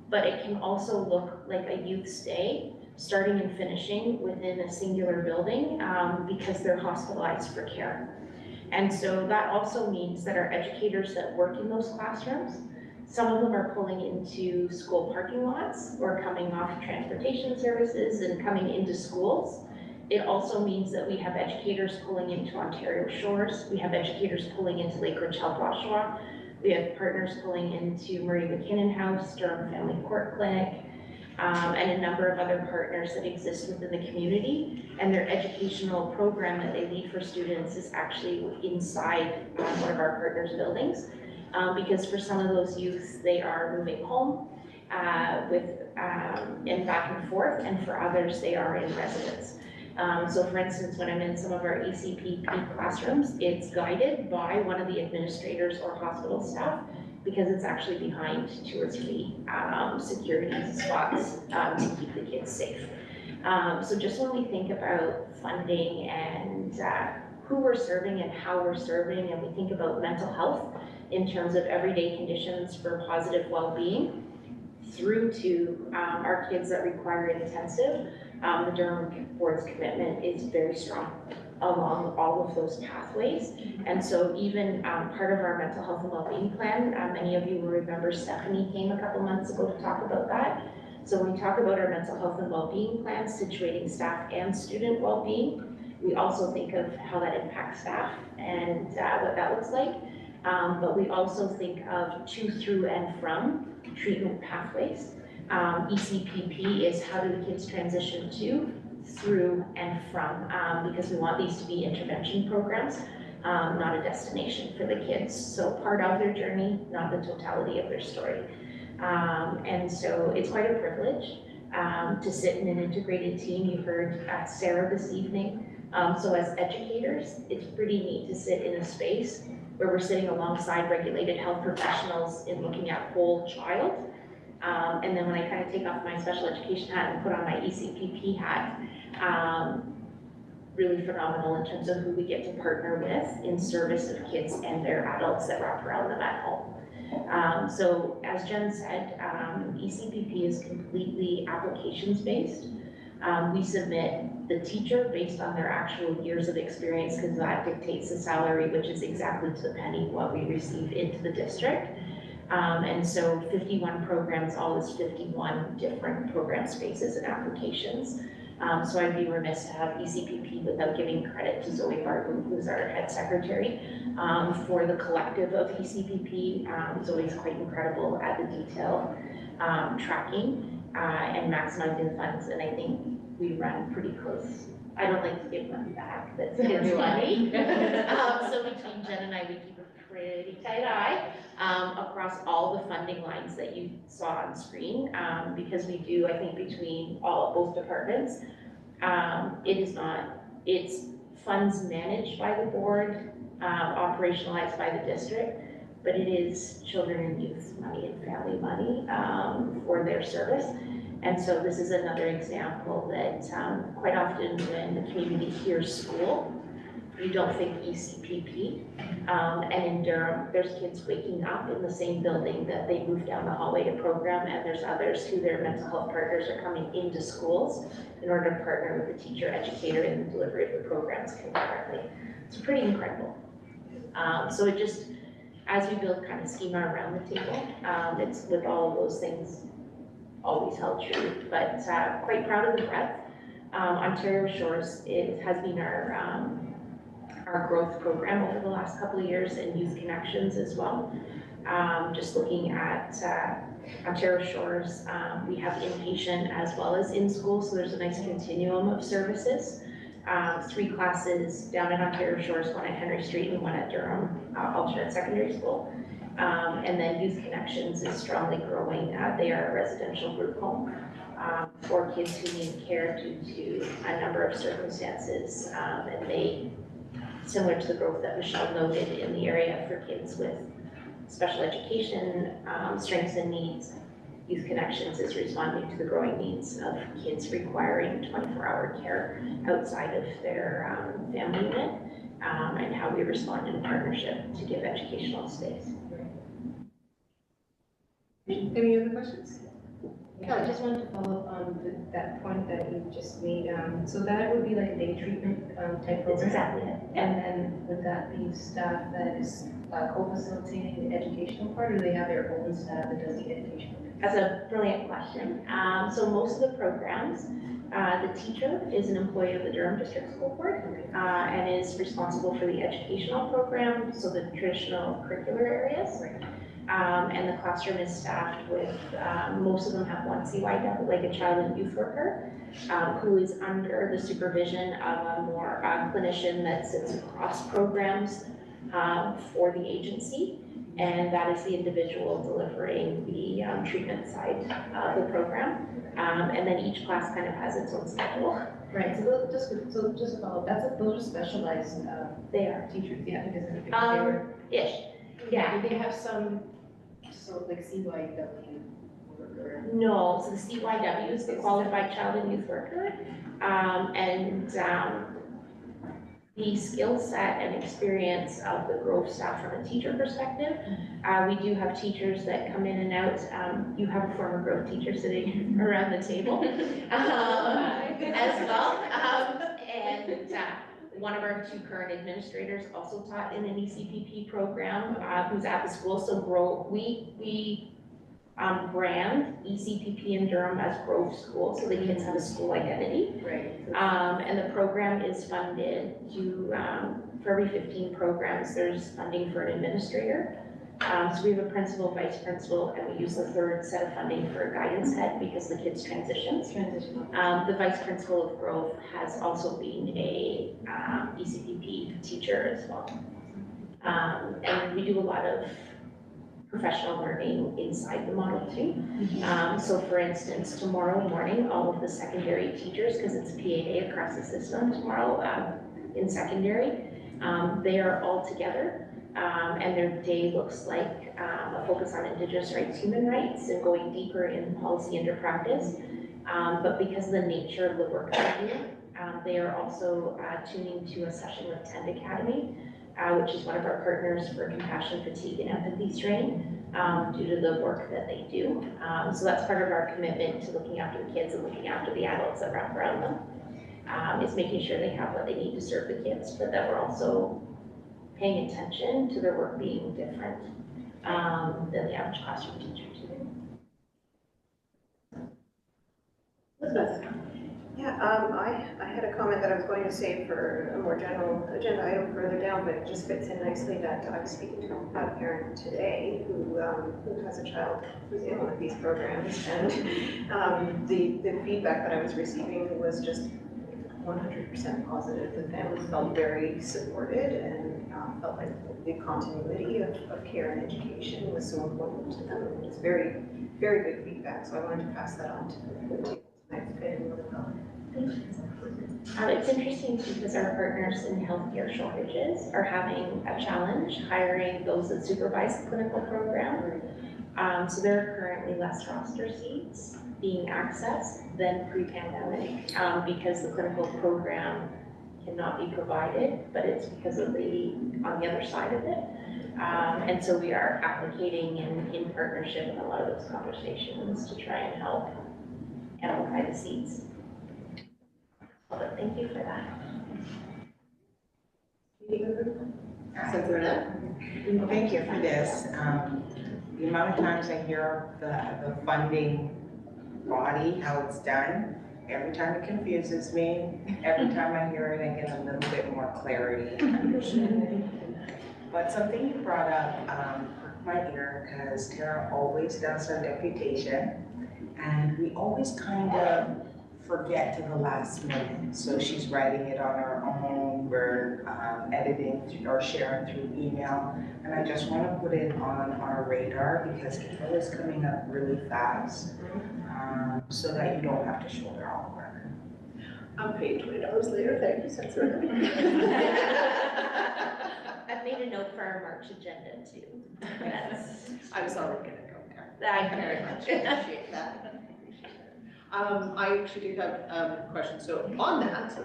but it can also look like a youth stay, starting and finishing within a singular building, because they're hospitalized for care. And so that also means that our educators that work in those classrooms, some of them are pulling into school parking lots or coming off transportation services and coming into schools. It also means that we have educators pulling into Ontario Shores. We have educators pulling into Lake Ridge Health Oshawa. We have partners pulling into Marie McKinnon House, Durham Family Court Clinic, and a number of other partners that exist within the community. And their educational program that they lead for students is actually inside one of our partners' buildings. Because for some of those youth, they are moving home and back and forth, and for others, they are in residence. So for instance, when I'm in some of our ECPP classrooms, it's guided by one of the administrators or hospital staff because it's actually behind 2 or 3 security spots to keep the kids safe. So just when we think about funding and who we're serving and how we're serving, and we think about mental health in terms of everyday conditions for positive well-being, through to our kids that require intensive, the Durham Board's commitment is very strong along all of those pathways. And so even part of our mental health and well-being plan, many of you will remember Stephanie came a couple months ago to talk about that. So when we talk about our mental health and well-being plan, situating staff and student well-being, we also think of how that impacts staff and what that looks like. But we also think of to, through, and from treatment pathways. ECPP is how do the kids transition to, through, and from, because we want these to be intervention programs, not a destination for the kids. So part of their journey, not the totality of their story. And so it's quite a privilege to sit in an integrated team. You heard Sarah this evening. So as educators, it's pretty neat to sit in a space where we're sitting alongside regulated health professionals in looking at whole child. And then when I kind of take off my special education hat and put on my ECPP hat, really phenomenal in terms of who we get to partner with in service of kids and their adults that wrap around them at home. So as Jen said, ECPP is completely applications-based. We submit the teacher based on their actual years of experience because that dictates the salary, which is exactly to the penny what we receive into the district. And so 51 programs, all is 51 different program spaces and applications. So I'd be remiss to have ECPP without giving credit to Zoe Barton, who's our head secretary, for the collective of ECPP. Zoe's quite incredible at the detail tracking and maximizing funds, and I think we run pretty close. I don't like to give money back, that's kids' money. So between Jen and I, we keep a pretty tight eye across all the funding lines that you saw on screen, because we do, I think, between both departments, it's funds managed by the board, operationalized by the district, but it is children and youth money and family money for their service. And so this is another example that quite often when the community hears school, you don't think ECPP. And in Durham, there's kids waking up in the same building that they moved down the hallway to program, and there's others who their mental health partners are coming into schools in order to partner with the teacher educator in the delivery of the programs concurrently. It's pretty incredible. So it just, as we build kind of schema around the table, it's with all of those things always held true, but quite proud of the breadth. Ontario Shores, it has been our growth program over the last couple of years, and Youth Connections as well. Just looking at Ontario Shores, we have inpatient as well as in school, so there's a nice continuum of services. 3 classes down at Ontario Shores, 1 at Henry Street and 1 at Durham Alternate Secondary School. And then Youth Connections is strongly growing. They are a residential group home for kids who need care due to a number of circumstances. And they, similar to the growth that Michelle noted in the area for kids with special education, strengths and needs, Youth Connections is responding to the growing needs of kids requiring 24-hour care outside of their family unit, and how we respond in partnership to give educational space. Any other questions? Yeah, I just wanted to follow up on that point that you just made. So that would be like a day treatment type program? That's exactly it. And then would that be staff that is co-facilitating the educational part, or do they have their own staff that does the educational? That's a brilliant question. So most of the programs, the teacher is an employee of the Durham District School Board and is responsible for the educational program, so the traditional curricular areas. And the classroom is staffed with, most of them have one CYW, like a child and youth worker, who is under the supervision of a more clinician that sits across programs for the agency. and that is the individual delivering the treatment side of the program. And then each class kind of has its own schedule. Right, so just a follow-up, those are specialized, They are, teachers, yeah, because I think they were. ish, yeah. Do they have some, like CYW work or? No, so the CYW is the Qualified Child and Youth Worker. The skill set and experience of the Grove staff from a teacher perspective. We do have teachers that come in and out. You have a former Grove teacher sitting around the table as well. One of our 2 current administrators also taught in an ECPP program, who's at the school. So Grove, we brand ECPP in Durham as Grove School, so the kids have a school identity. Right. And the program is funded to, for every 15 programs, there's funding for an administrator. So we have a principal, vice principal, and we use the 3rd set of funding for a guidance head because the kids transitions. The vice principal of Grove has also been a ECPP teacher as well. And we do a lot of professional learning inside the model too. So for instance, tomorrow morning, all of the secondary teachers, because it's PAA across the system tomorrow in secondary, they are all together. And their day looks like a focus on Indigenous rights, human rights, and going deeper in policy into practice. But because of the nature of the work they do, they are also tuning to a session with Tend Academy, which is one of our partners for compassion, fatigue, and empathy strain, due to the work that they do. So that's part of our commitment to looking after the kids and looking after the adults that wrap around them. Is making sure they have what they need to serve the kids, but that we're also paying attention to their work being different than the average classroom teacher too. Elizabeth? Yeah, I had a comment that I was going to say for a more general agenda item further down, but it just fits in nicely that I was speaking to a parent today who has a child who's in one of these programs, and the feedback that I was receiving was just 100% positive. The family felt very supported and felt like the continuity of care and education was so important to them. It was very, very good feedback, so I wanted to pass that on to the table. It's interesting too, because our partners in healthcare shortages are having a challenge hiring those that supervise the clinical program. So there are currently less roster seats being accessed than pre-pandemic because the clinical program cannot be provided, but it's because of on the other side of it. And so we are applicating in partnership in a lot of those conversations to try and help amplify the seats. But thank you for that. Thank you for this. The amount of times I hear the funding body, how it's done, every time it confuses me. Every time I hear it, I get a little bit more clarity and understanding. But something you brought up perked my ear because Tara always does her deputation, and we always kind of forget to the last minute. So she's writing it on her own, we're editing or sharing through email. And I just want to put it on our radar because April is coming up really fast, so that you don't have to shoulder all the work. I'm paid $20 later, thank you, Censor. I've made a note for our March agenda too. I was already gonna go there. I very much Appreciate that. I actually do have a question. So on that,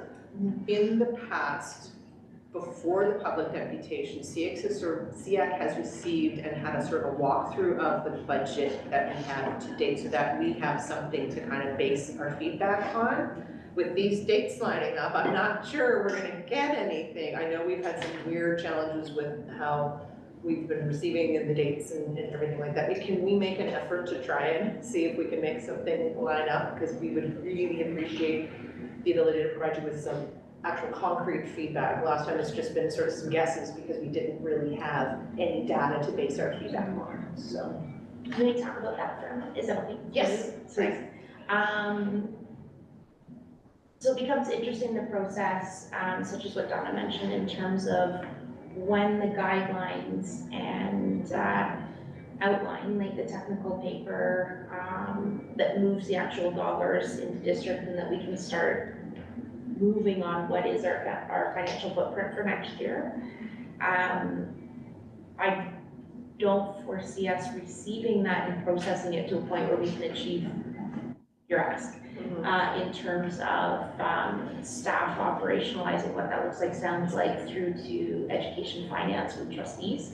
in the past, before the public deputation, SEAC has received and had a sort of a walkthrough of the budget that we have to date so that we have something to kind of base our feedback on. With these dates lining up, I'm not sure we're gonna get anything. I know we've had some weird challenges with how we've been receiving the dates and everything like that. Can we make an effort to try and see if we can make something line up? Because we would really appreciate the ability to provide you with some actual concrete feedback. Last time it's just been sort of some guesses because we didn't really have any data to base our feedback on, so. Can we talk about that for a minute? Is that okay? Yes, Please. So it becomes interesting, the process, such as what Donna mentioned in terms of when the guidelines and outline, like the technical paper that moves the actual dollars into district, and that we can start moving on what is our financial footprint for next year. I don't foresee us receiving that and processing it to a point where we can achieve your ask. In terms of staff operationalizing what that looks like, sounds like, through to education finance with trustees,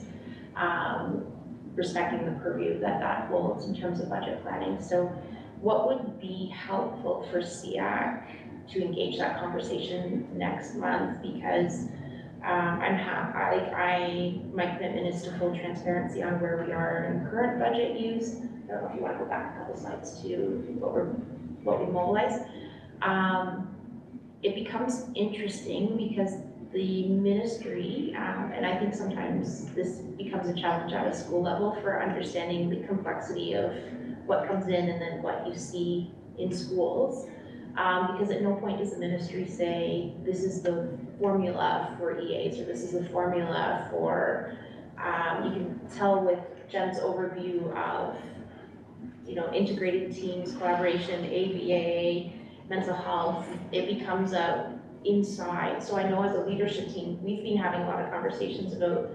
respecting the purview that that holds in terms of budget planning. So what would be helpful for SEAC to engage that conversation next month, because my commitment is to full transparency on where we are in current budget use. I don't know if you want to go back a couple slides to what we mobilize. It becomes interesting because the ministry, and I think sometimes this becomes a challenge at a school level for understanding the complexity of what comes in and then what you see in schools. Because at no point does the ministry say, this is the formula for EAs, or this is the formula for, you can tell with Jen's overview of, integrated teams, collaboration, ABA, mental health, it becomes a inside. So I know as a leadership team, we've been having a lot of conversations about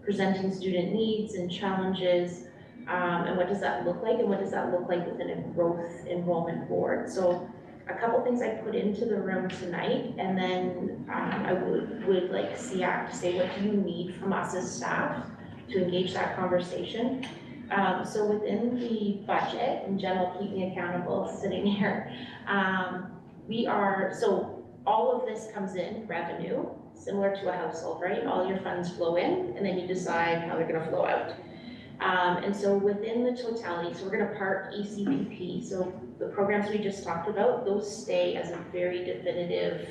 presenting student needs and challenges, and what does that look like, and what does that look like within a growth enrollment board. So a couple things I put into the room tonight, and then I would like SEAC to say, what do you need from us as staff to engage that conversation? So within the budget, and Jen will keep me accountable sitting here, so all of this comes in revenue, similar to a household, right? All your funds flow in, and then you decide how they're gonna flow out. And so within the totality, so we're gonna park ECPP, so the programs we just talked about, those stay as a very definitive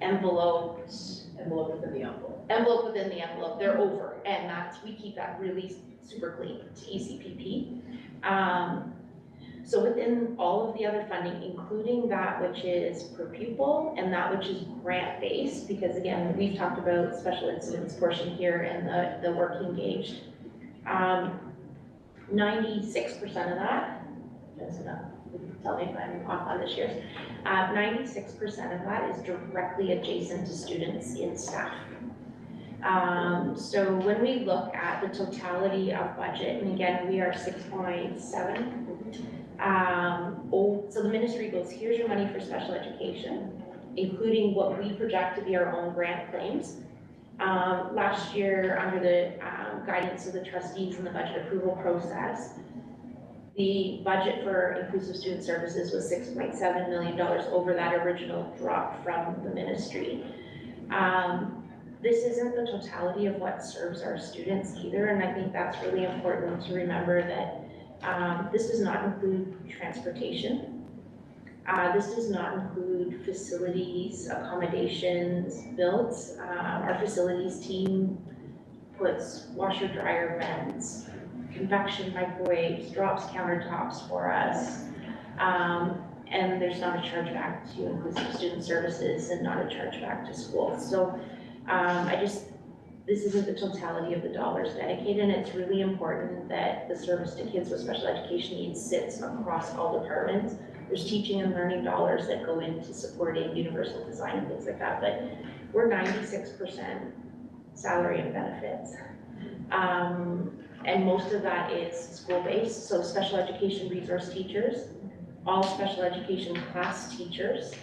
envelope within the envelope, they're over, and we keep that really super clean to ECPP. So within all of the other funding, including that which is per pupil and that which is grant-based, because again, we've talked about special incidents portion here and the work engaged. 96% of that, tell me if I'm off on this year's, 96% of that is directly adjacent to students in staff. So when we look at the totality of budget, and again, we are 6.7. So the ministry goes, here's your money for special education, including what we project to be our own grant claims. Last year, under the guidance of the trustees in the budget approval process, the budget for inclusive student services was $6.7 million over that original drop from the ministry. This isn't the totality of what serves our students either, and I think that's really important to remember that this does not include transportation. This does not include facilities, accommodations, built. Our facilities team puts washer dryer vents, convection microwaves, drops countertops for us. And there's not a chargeback to inclusive student services and not a chargeback to schools. So this isn't the totality of the dollars dedicated, and it's really important that the service to kids with special education needs sits across all departments. There's teaching and learning dollars that go into supporting universal design and things like that, but we're 96% salary and benefits. And most of that is school-based, so special education resource teachers, all special education class teachers,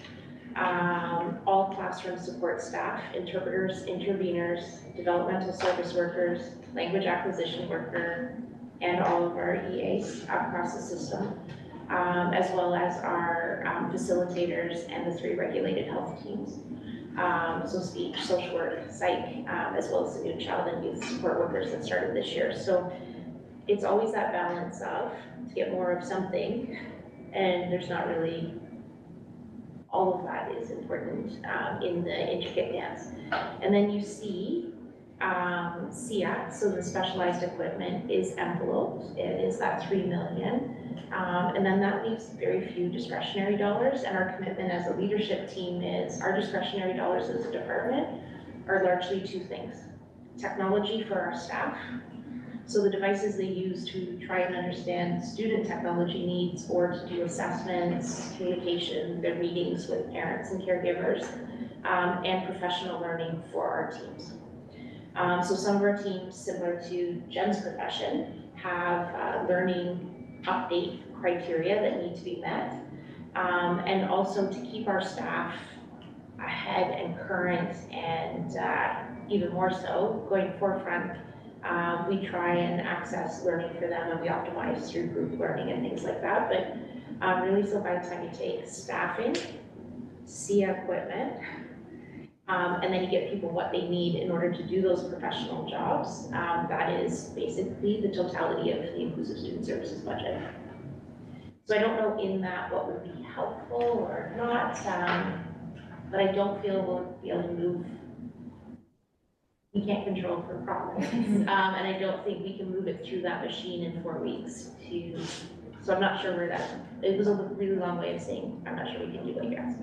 all classroom support staff, interpreters, interveners, developmental service workers, language acquisition worker, and all of our EAs across the system, as well as our facilitators and the 3 regulated health teams. So speech, social work, psych, as well as the new child and youth support workers that started this year. So it's always that balance of to get more of something, and there's not really, all of that is important in the intricate dance. And then you see SEAC, so the specialized equipment is enveloped. It is that $3 million. And then that leaves very few discretionary dollars, and our commitment as a leadership team is our discretionary dollars as a department are largely 2 things. technology for our staff. So the devices they use to try and understand student technology needs or to do assessments, communication, their meetings with parents and caregivers, and professional learning for our teams. So some of our teams, similar to Jen's profession, have learning update criteria that need to be met. And also to keep our staff ahead and current and even more so, going forefront, we try and access learning for them and we optimize through group learning and things like that. But really, so by the time you take staffing, SEAC equipment, and then you get people what they need in order to do those professional jobs, that is basically the totality of the Inclusive Student Services budget. So I don't know in that what would be helpful or not, but I don't feel we'll be able to move. We can't control for problems, and I don't think we can move it through that machine in 4 weeks to, so I'm not sure where that, it was a really long way of saying, I'm not sure we can do what you asked.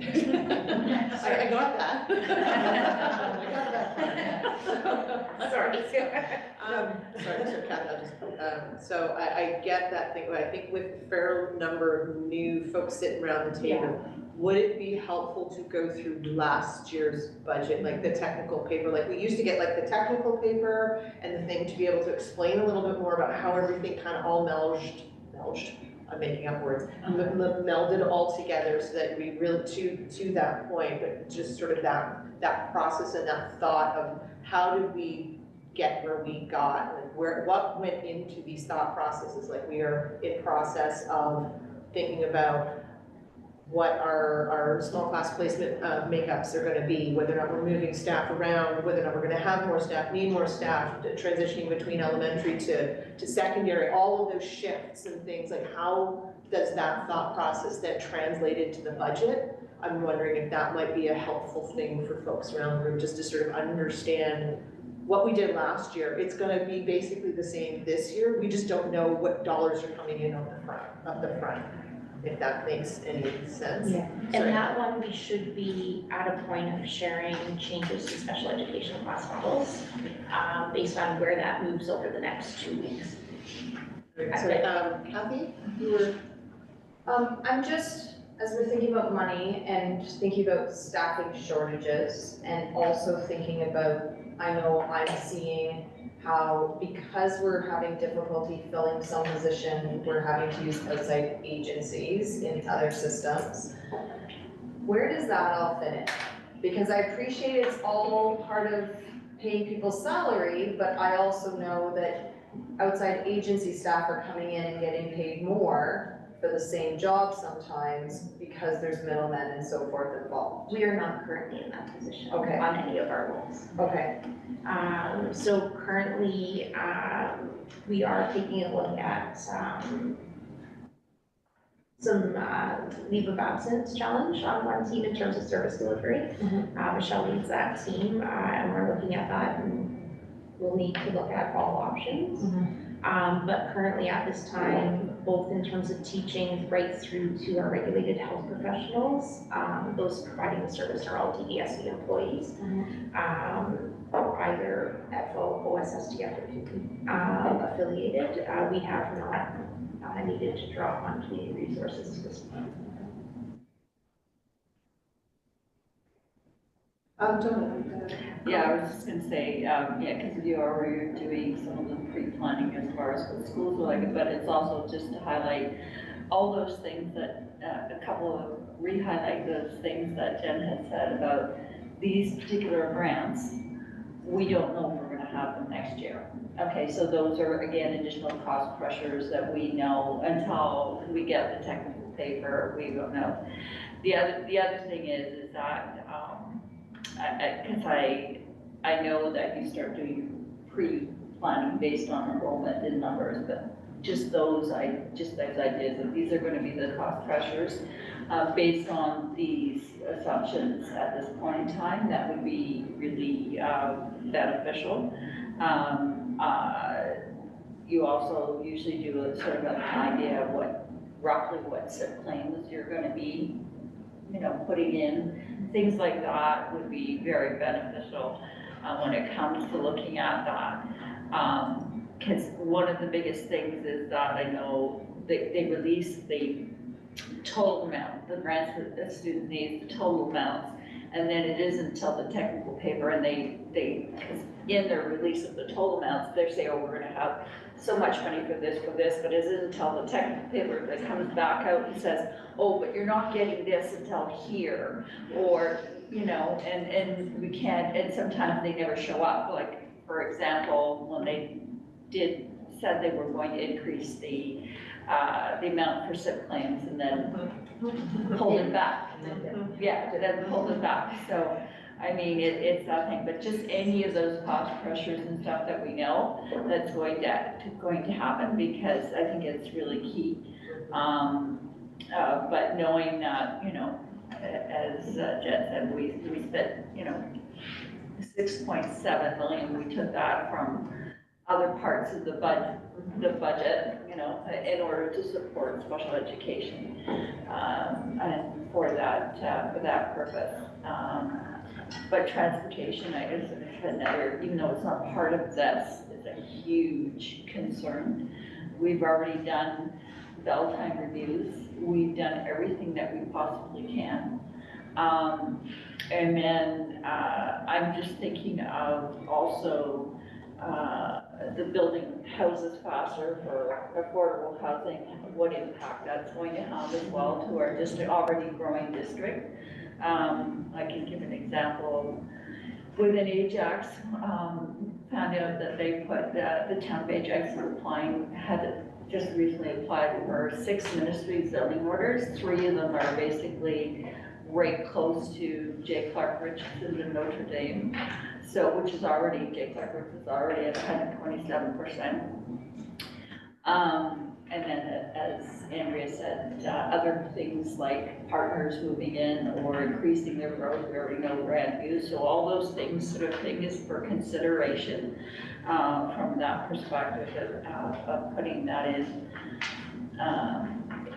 I got that. I got that. Sorry. Sorry, Mr. Kathy, I'll just, so I get that thing, but I think with a fair number of new folks sitting around the table, would it be helpful to go through last year's budget, like the technical paper? Like we used to get like the technical paper and the thing to be able to explain a little bit more about how everything kind of all melded, I'm making up words, melded all together so that we really, to that point, but just sort of that process and that thought of how did we get where we got, like what went into these thought processes. Like we are in process of thinking about what our small class placement makeups are going to be, whether or not we're moving staff around, whether or not we're going to have more staff, need more staff, transitioning between elementary to secondary, all of those shifts and things, like how does that thought process then translate into the budget? I'm wondering if that might be a helpful thing for folks around the room, just to sort of understand what we did last year. It's going to be basically the same this year. We just don't know what dollars are coming in on the front. If that makes any sense. Yeah, and that one we should be at a point of sharing changes to special education class models based on where that moves over the next 2 weeks. Sorry, Kathy, you were. I'm just, as we're thinking about money and thinking about staffing shortages and also thinking about, I know I'm seeing how, because we're having difficulty filling some position, we're having to use outside agencies in other systems. Where does that all fit in? Because I appreciate it's all part of paying people's salary, but I also know that outside agency staff are coming in and getting paid more for the same job sometimes because there's middlemen and so forth involved. We are not currently in that position Okay. on any of our roles. Okay. So currently, we are taking a look at some leave of absence challenge on one team in terms of service delivery. Michelle leads that team, and we're looking at that, and we'll need to look at all options. But currently at this time, both in terms of teaching right through to our regulated health professionals, those providing the service are all DDSB employees, either FO, OSSTF, or affiliated. We have not needed to draw on community resources to this point. Yeah, I was just gonna say, yeah, because you already doing some of the pre-planning as far as what schools are like, but it's also just to highlight all those things that, re-highlight those things that Jen had said about these particular grants. We don't know if we're gonna have them next year. Okay, so those are, again, additional cost pressures that we know until we get the technical paper, we don't know. The other thing is that, because I know that you start doing pre-planning based on enrollment and numbers, but just those ideas that these are going to be the cost pressures based on these assumptions at this point in time, that would be really beneficial. You also usually do a sort of an idea of roughly what claims you're going to be, putting in. Things like that would be very beneficial. when it comes to looking at that. Because one of the biggest things is that I know they release the total amount, the grants that the student needs, the total amounts, and then it isn't until the technical paper, and because in their release of the total amounts, they say, oh, we're gonna have so much money for this, but it isn't until the technical paper that comes back out and says, oh, but you're not getting this until here, or, you know, and we can't, and sometimes they never show up, like, for example, when they said they were going to increase the amount for SIP claims and then pulled it back. Yeah, then pulled it back. So, I mean, it's nothing, but just any of those cost pressures and stuff that we know that's going to happen, because I think it's really key. But knowing that, you know, as Jen said, we spent, you know, 6.7 million, we took that from other parts of the budget, you know, in order to support special education, and for that purpose. But transportation, I guess, is another, even though it's not part of this, is a huge concern. We've already done bell time reviews. We've done everything that we possibly can. And then I'm just thinking of also the building houses faster for affordable housing, what impact that's going to have as well to our district, already growing district. I can give an example. Within Ajax, found out that they put, the town of Ajax is applying, had just recently applied for 6 ministry zoning orders. 3 of them are basically right close to J. Clark Richardson and Notre Dame. So, which is already, J. Clark Richardson is already at 127%. And then, as Andrea said, other things like partners moving in or increasing their growth, we already know Grandview. So all those things sort of thing is for consideration from that perspective of putting that in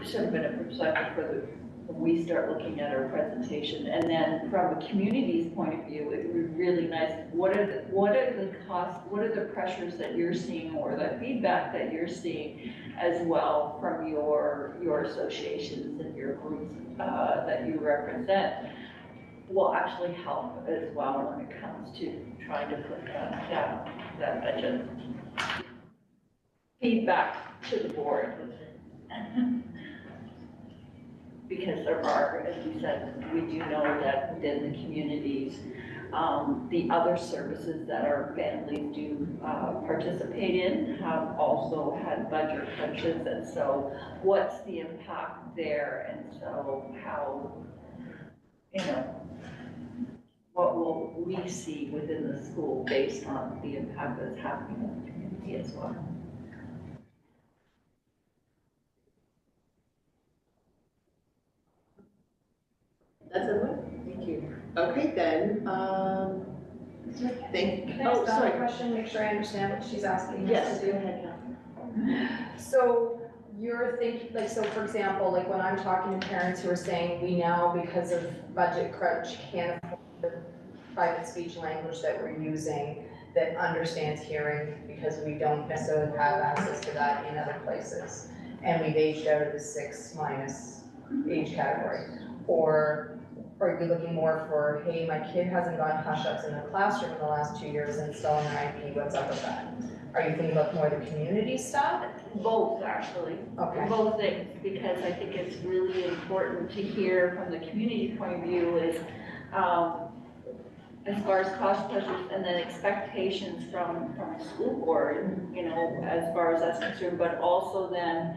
sort of in a perspective for when we start looking at our presentation. And then from a community's point of view, it would be really nice, what are the costs, what are the pressures that you're seeing, or the feedback that you're seeing as well from your associations and your groups that you represent, will actually help as well when it comes to trying to put that budget feedback to the board. Because there are, as you said, we do know that within the communities, the other services that our families do participate in have also had budget crunches, and so what's the impact there? And so how, you know, what will we see within the school based on the impact that's happening in the community as well? That's everyone? Thank you. Okay, then, Can I ask a question, make sure I understand what she's asking us to do? So you're thinking, like, so for example, like when I'm talking to parents who are saying we now, because of budget crunch, can't afford the private speech language that we're using that understands hearing because we don't necessarily have access to that in other places. And we've aged out of the 6- age category. Or are you looking more for, hey, my kid hasn't gone hush-ups in the classroom in the last 2 years and installing an IP, what's up with that? Are you thinking about more the community stuff? Both, actually. Okay. Both things, because I think it's really important to hear from the community point of view is, as far as cost pressures and then expectations from the school board, you know, as far as that's concerned, but also then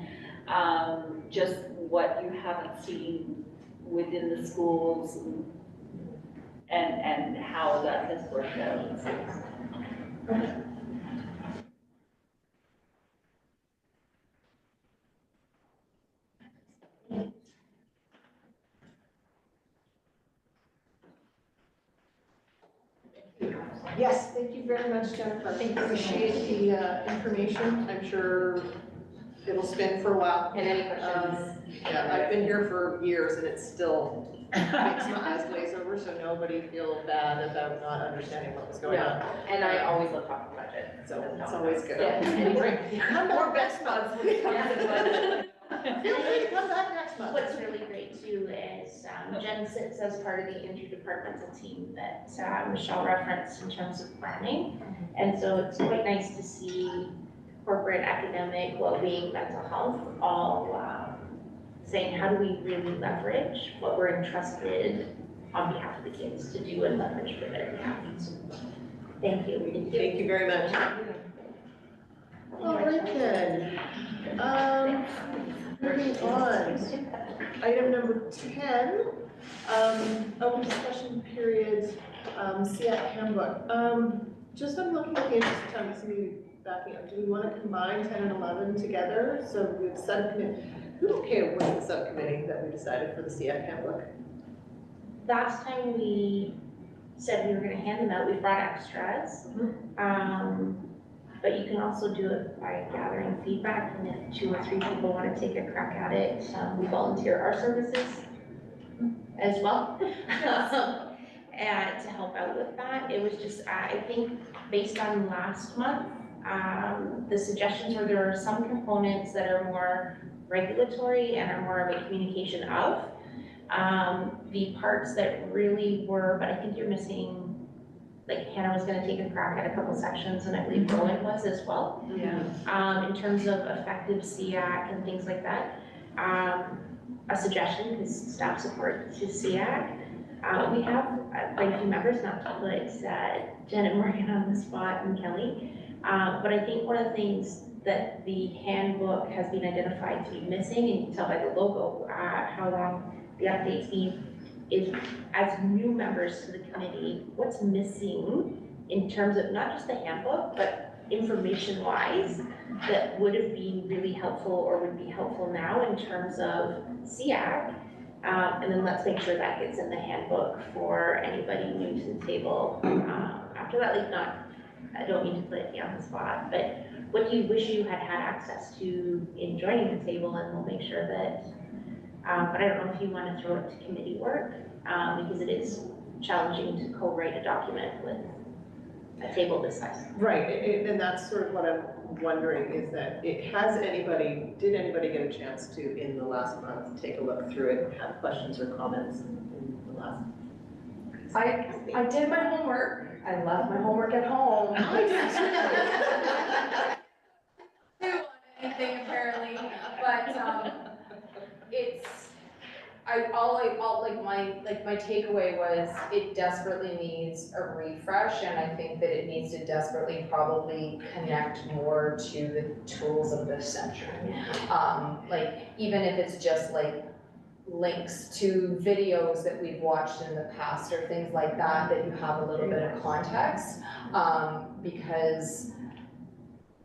just what you haven't seen within the schools and how that has worked out. Okay. Yes, thank you very much, Jennifer. I appreciate the information. I'm sure it'll spin for a while. And any questions? Yeah, I've been here for years and it still makes my eyes glaze over, so nobody feel bad about not understanding what was going on. And I always love talking budget, So it's always good. Yeah. Come More back best next month. buds when it comes to budget. Feel free to come back next month. What's really great too is Jen sits as part of the interdepartmental team that Michelle referenced in terms of planning. And so it's quite nice to see corporate, academic, well-being, mental health, all saying how do we really leverage what we're entrusted on behalf of the kids to do and leverage for their behalf. So, thank you. Thank you very much. All right then. Moving on. Item number 10, open discussion period, SEAC handbook. Just I'm looking at the interest of time, this may backing up. Do we want to combine 10 and 11 together? So we have subcommittee. Who okay with the subcommittee that we decided for the SEAC handbook? Last time we said we were gonna hand them out, we brought extras. But you can also do it by gathering feedback, and if 2 or 3 people wanna take a crack at it, we volunteer our services as well. And to help out with that, it was just, I think, based on last month, the suggestions were there are some components that are more regulatory and are more of a communication of. The parts that really were, but I think you're missing, like Hannah was gonna take a crack at a couple sections, and I believe Rowan was as well. Yeah. In terms of effective SEAC and things like that. A suggestion, because staff support to SEAC. We have quite a few members, not to put Janet Morgan on the spot and Kelly. But I think one of the things that the handbook has been identified to be missing, and you can tell by the logo, how long the updates be, is as new members to the committee, what's missing in terms of not just the handbook, but information-wise, that would have been really helpful or would be helpful now in terms of SEAC. And then let's make sure that gets in the handbook for anybody new to the table. After that, like I don't mean to put you on the spot, but what do you wish you had had access to in joining the table, and we'll make sure that, but I don't know if you want to throw it to committee work, because it is challenging to co-write a document with a table this size. Right, and that's sort of what I'm wondering is that did anybody get a chance to, in the last month, take a look through it, have questions or comments in the last? I did my homework. I left my homework at home. I Do on anything apparently, but it's, my takeaway was it desperately needs a refresh, and I think that it needs to desperately probably connect more to the tools of this century. Even if it's just links to videos that we've watched in the past or things like that, that you have a little bit of context, because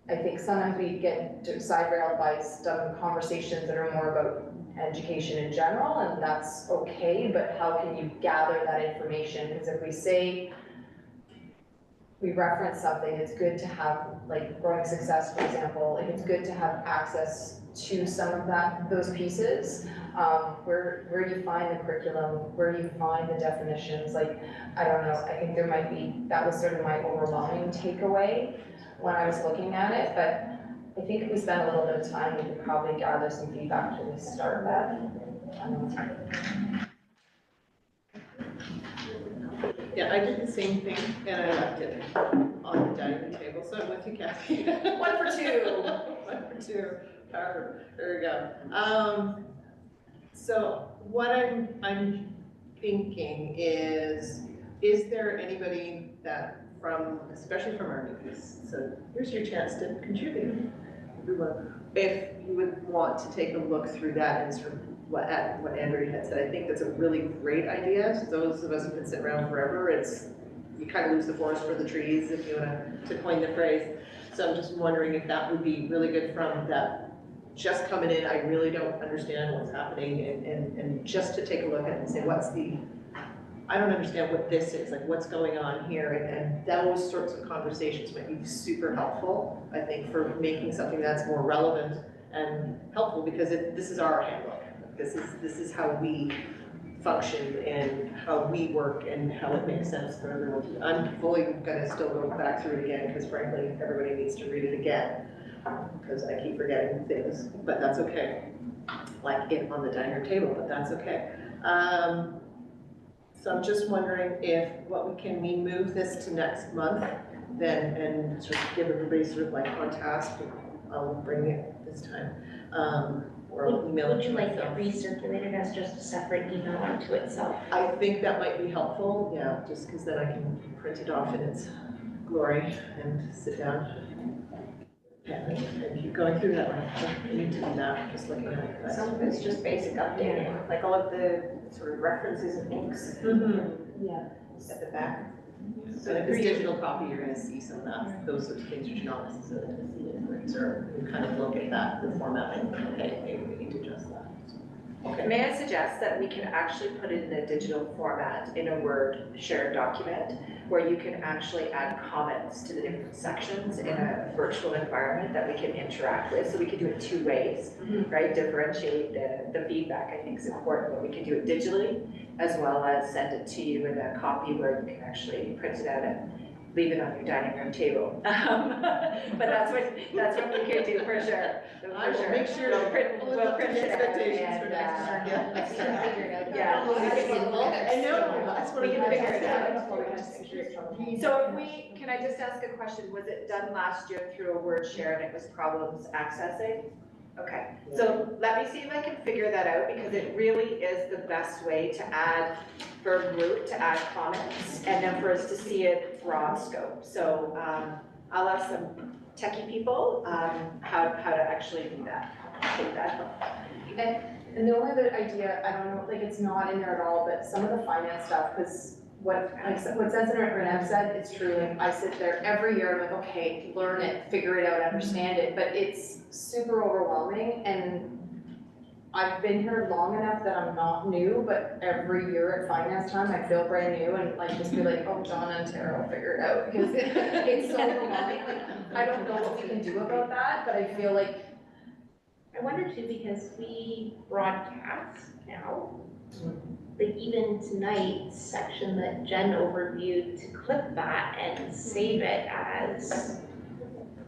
I think sometimes we get side-railed by some conversations that are more about education in general, and that's okay, but how can you gather that information? Because if we say, we reference something, it's good to have, growing success, for example, it's good to have access to some of those pieces. Where do you find the curriculum? Where do you find the definitions? I don't know, I think that was sort of my overwhelming takeaway when I was looking at it, but I think if we spend a little bit of time, we could probably gather some feedback to really start that. Yeah, I did the same thing, and I left it on the dining room table, so I'm with you, Kathy. 1 for 2. 1 for 2, power, there we go. So what I'm thinking is there anybody that especially from our newbies, so here's your chance to contribute. If you would want to take a look through that and sort of what Andrew had said, I think that's a really great idea. So those of us who can sit around forever, you kind of lose the forest for the trees, if you want to coin the phrase. So I'm just wondering if that would be really good from that, just coming in, I really don't understand what's happening, and just to take a look at it and say, I don't understand what this is, what's going on here, and those sorts of conversations might be super helpful, I think, for making something that's more relevant and helpful, because this is our handbook. This is how we function and how we work and how it makes sense for everyone. I'm fully gonna still go back through it again, because frankly, everybody needs to read it again, because I keep forgetting things, but that's okay. Like it on the dining room table, but that's okay. So I'm just wondering if can we move this to next month then, and sort of give everybody sort of like on task. I'll bring it this time. Or I'll email it Would to you like it myself. recirculated as just a separate email unto itself? I think that might be helpful, yeah, just because then I can print it off in its glory and sit down. Yeah, and keep going through that one. I need to do that, just looking at it. Some of it's just basic updating, like all of the sort of references and links Yeah. at the back. So if it's digital copy, you're gonna see some of that, those sorts of things which you're not necessarily gonna see in print, or you kind of look at that, the format, and okay, maybe we need to adjust that. Okay. May I suggest that we can actually put it in a digital format in a Word shared document where you can actually add comments to the different sections in a virtual environment that we can interact with. So we can do it two ways, right? Differentiate the feedback, I think is important, but we can do it digitally as well as send it to you in a copy where you can actually print it out and leave it on your dining room table. But that's what we can do for sure. I will make sure to We'll print it out expectations for and, next time. Yeah. Next time, figure it out. yeah. I know, that's what We can I'm figure it saying. out. So can I just ask a question? Was it done last year through a word share and it was problems accessing? Okay, so let me see if I can figure that out, because it really is the best way to add, for a group, to add comments, and then for us to see it broad scope. So I'll ask some techie people how to actually do that, take that. And the only other idea, I don't know, like it's not in there at all, but some of the finance stuff, because what says in it, or I've said, it's true, like I sit there every year, I'm like, okay, learn it, figure it out, understand it, but it's super overwhelming, and I've been here long enough that I'm not new, but every year at finance time, I feel brand new, and like, just be like, oh, John and Tara will figure it out, because it's so overwhelming, like, I don't know what we can do about that, but I feel like, I wonder too, because we broadcast now, like even tonight's section that Jen overviewed, to clip that and save it as,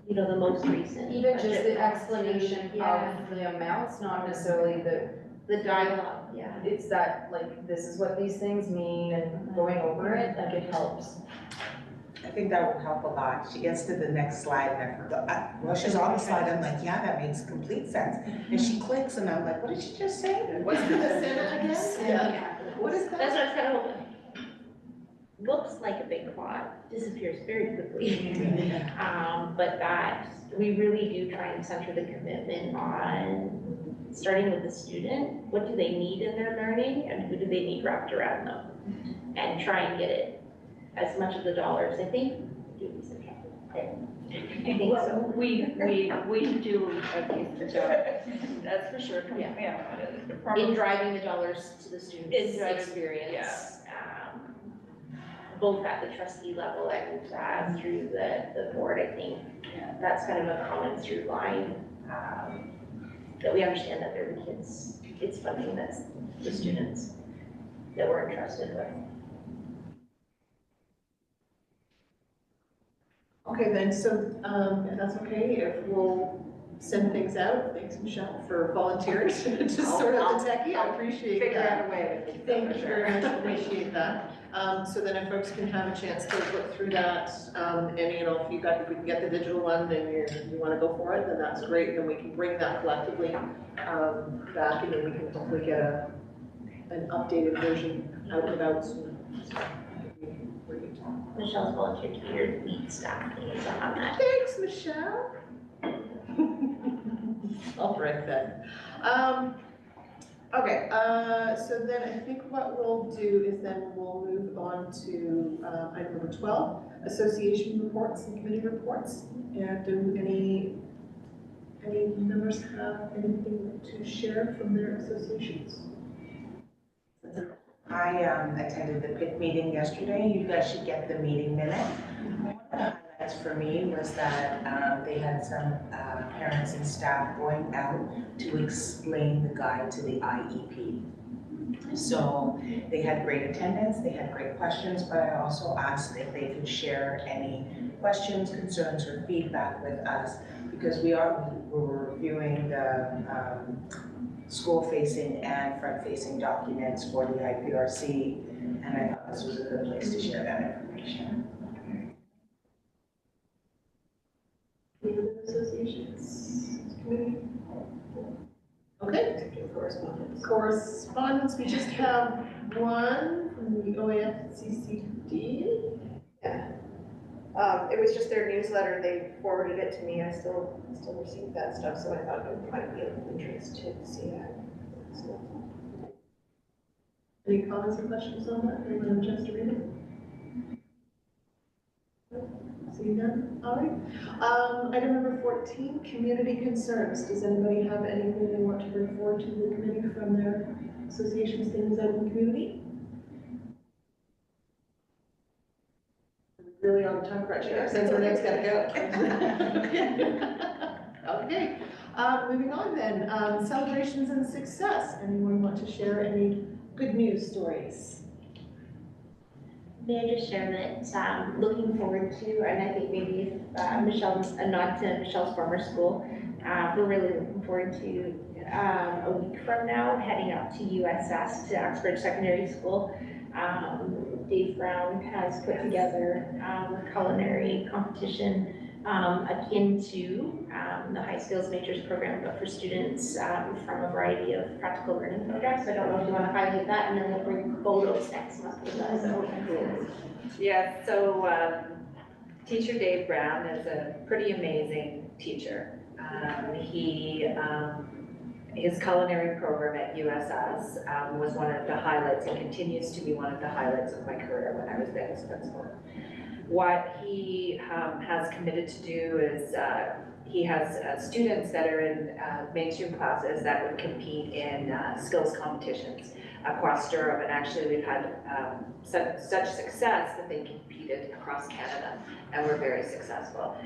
you know, the most recent. even just budget the policy. explanation Yeah. of the amounts, not necessarily The dialogue, yeah. it's that, like, this is what these things mean, and going over it, like, it helps. I think that would help a lot. She gets to the next slide and I forgot, well, she's on the slide, I'm like, yeah, that makes complete sense. And she clicks and I'm like, what did she just say? What's the Senate again? Yeah. What is That's that? what I was kind of hoping. Looks like a big plot, disappears very quickly. But that, we really do try and center the commitment on starting with the student. What do they need in their learning, and who do they need wrapped around them? And try and get it as much of the dollars, I think, do a decent job. I think so. We do a decent job, that's for sure. Yeah. From In driving the dollars to the In student's driving- experience. Both at the trustee level and through the board, I think. That's kind of a common through line, that we understand that they're the kids, it's funding that's the students that we're entrusted with. Okay, then, so, if that's okay, if we'll send things out. Thanks, Michelle, for volunteering to just sort out the techie, I appreciate Figure that. out a way. Thank you very much, appreciate that. So then if folks can have a chance to look through that, and you know, if we can get the digital one, then you wanna go for it, then that's great, then we can bring that collectively, back, and then we can hopefully get an updated version out and about soon. Michelle's volunteered to be your lead staff liaison on that. Thanks, Michelle. I'll break that. Okay, so then I think what we'll do is then we'll move on to item number 12, association reports and committee reports. And do any members have anything to share from their associations? I attended the PIC meeting yesterday. You guys should get the meeting minute. I want to highlight highlights for me was that they had some parents and staff going out to explain the guide to the IEP. So they had great attendance, they had great questions, but I also asked if they could share any questions, concerns, or feedback with us, because we're reviewing the school-facing and front-facing documents for the IPRC, and I thought this was a good place to share that information. Any other associations? Okay. Correspondence, we just have one from the OAFCCD. Yeah. It was just their newsletter, they forwarded it to me, I still receive that stuff, so I thought it might be of interest to see that. So. Any comments or questions on that? Anyone have a chance to read it? Seeing none? All right. Item number 14, community concerns. Does anybody have anything they want to bring forward to the committee from their associations, things out in the community? Really on time crunch here, since our next gotta go. Okay, moving on then, celebrations and success. Anyone want to share any good news stories? May I just share that looking forward to, and I think maybe if Michelle's a nod to Michelle's former school, we're really looking forward to a week from now heading up to USS, to Oxford Secondary School. Dave Brown has put together a culinary competition akin to the high skills majors program, but for students from a variety of practical learning programs. So I don't know if you want to highlight that, and then we'll bring photos next month with us. Yeah, so teacher Dave Brown is a pretty amazing teacher. His culinary program at USS was one of the highlights and continues to be one of the highlights of my career when I was there as principal. What he has committed to do is he has students that are in mainstream classes that would compete in skills competitions across Durham, and actually we've had such success that they competed across Canada and were very successful.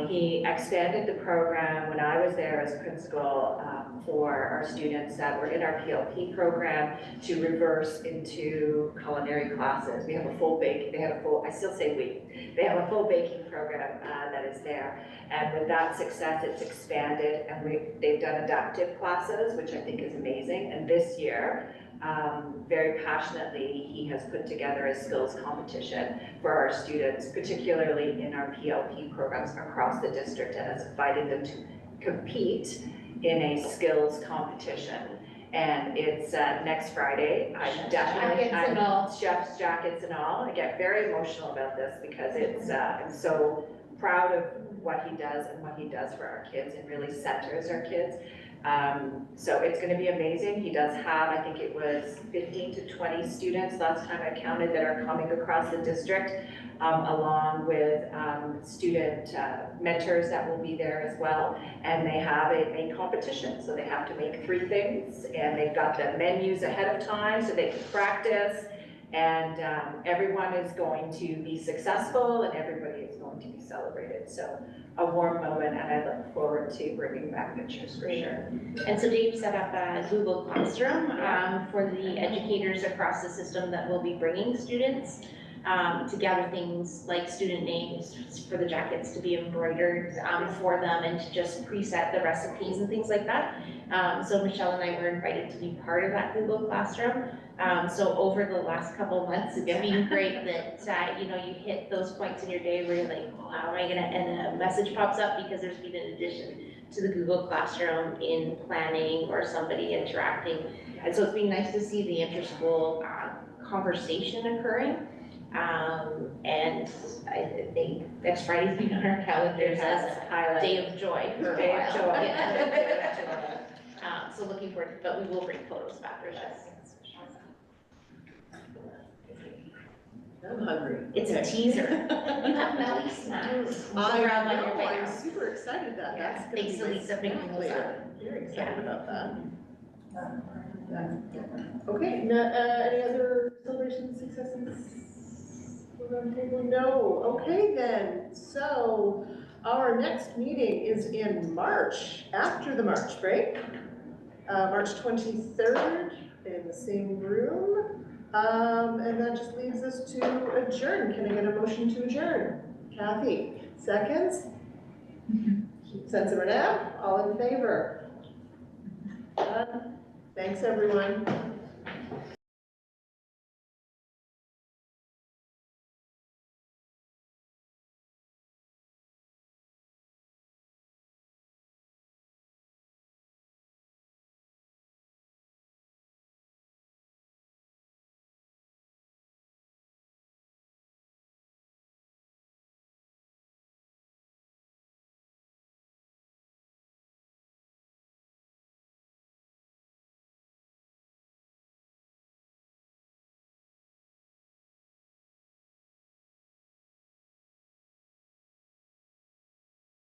He expanded the program when I was there as principal for our students that were in our PLP program to reverse into culinary classes. We have a full bake, I still say we, they have a full baking program that is there. And with that success, it's expanded, and they've done adaptive classes, which I think is amazing. And this year, very passionately, he has put together a skills competition for our students, particularly in our PLP programs across the district, and has invited them to compete in a skills competition. And it's next Friday. Chef's jackets and all. I get very emotional about this because it's, I'm so proud of what he does and what he does for our kids, and really centers our kids. So it's going to be amazing. He does have, I think it was 15 to 20 students last time I counted that are coming across the district, along with student mentors that will be there as well. And they have a competition, so they have to make 3 things, and they've got the menus ahead of time so they can practice. And everyone is going to be successful, and everybody is going to be celebrated. So a warm moment, and I look forward to bringing back pictures for sure. And so Dave set up a Google Classroom for the educators across the system that will be bringing students to gather things like student names for the jackets to be embroidered for them, and to just preset the recipes and things like that. So Michelle and I were invited to be part of that Google Classroom. So over the last couple of months, it's been great that, you know, you hit those points in your day where you're like, well, how am I gonna, and a message pops up because there's been an addition to the Google Classroom in planning or somebody interacting. And so it's been nice to see the inter-school conversation occurring. And I think next Friday's been on our calendars as a day of joy for a Day of while. joy. Yeah. So looking forward, but we will bring photos back for that. I'm hungry. It's a teaser. You have Melly snacks. Grab on your way I'm out. super excited that Yeah, that's gonna thanks be to my Lisa picking snack those later. Very excited Yeah. about that. Okay, any other celebrations, successes? No, okay then, so our next meeting is in March, after the March break. March 23rd in the same room. And that just leaves us to adjourn. Can I get a motion to adjourn? Kathy, seconds? Sense of Renee, all in favor? Done. Thanks, everyone.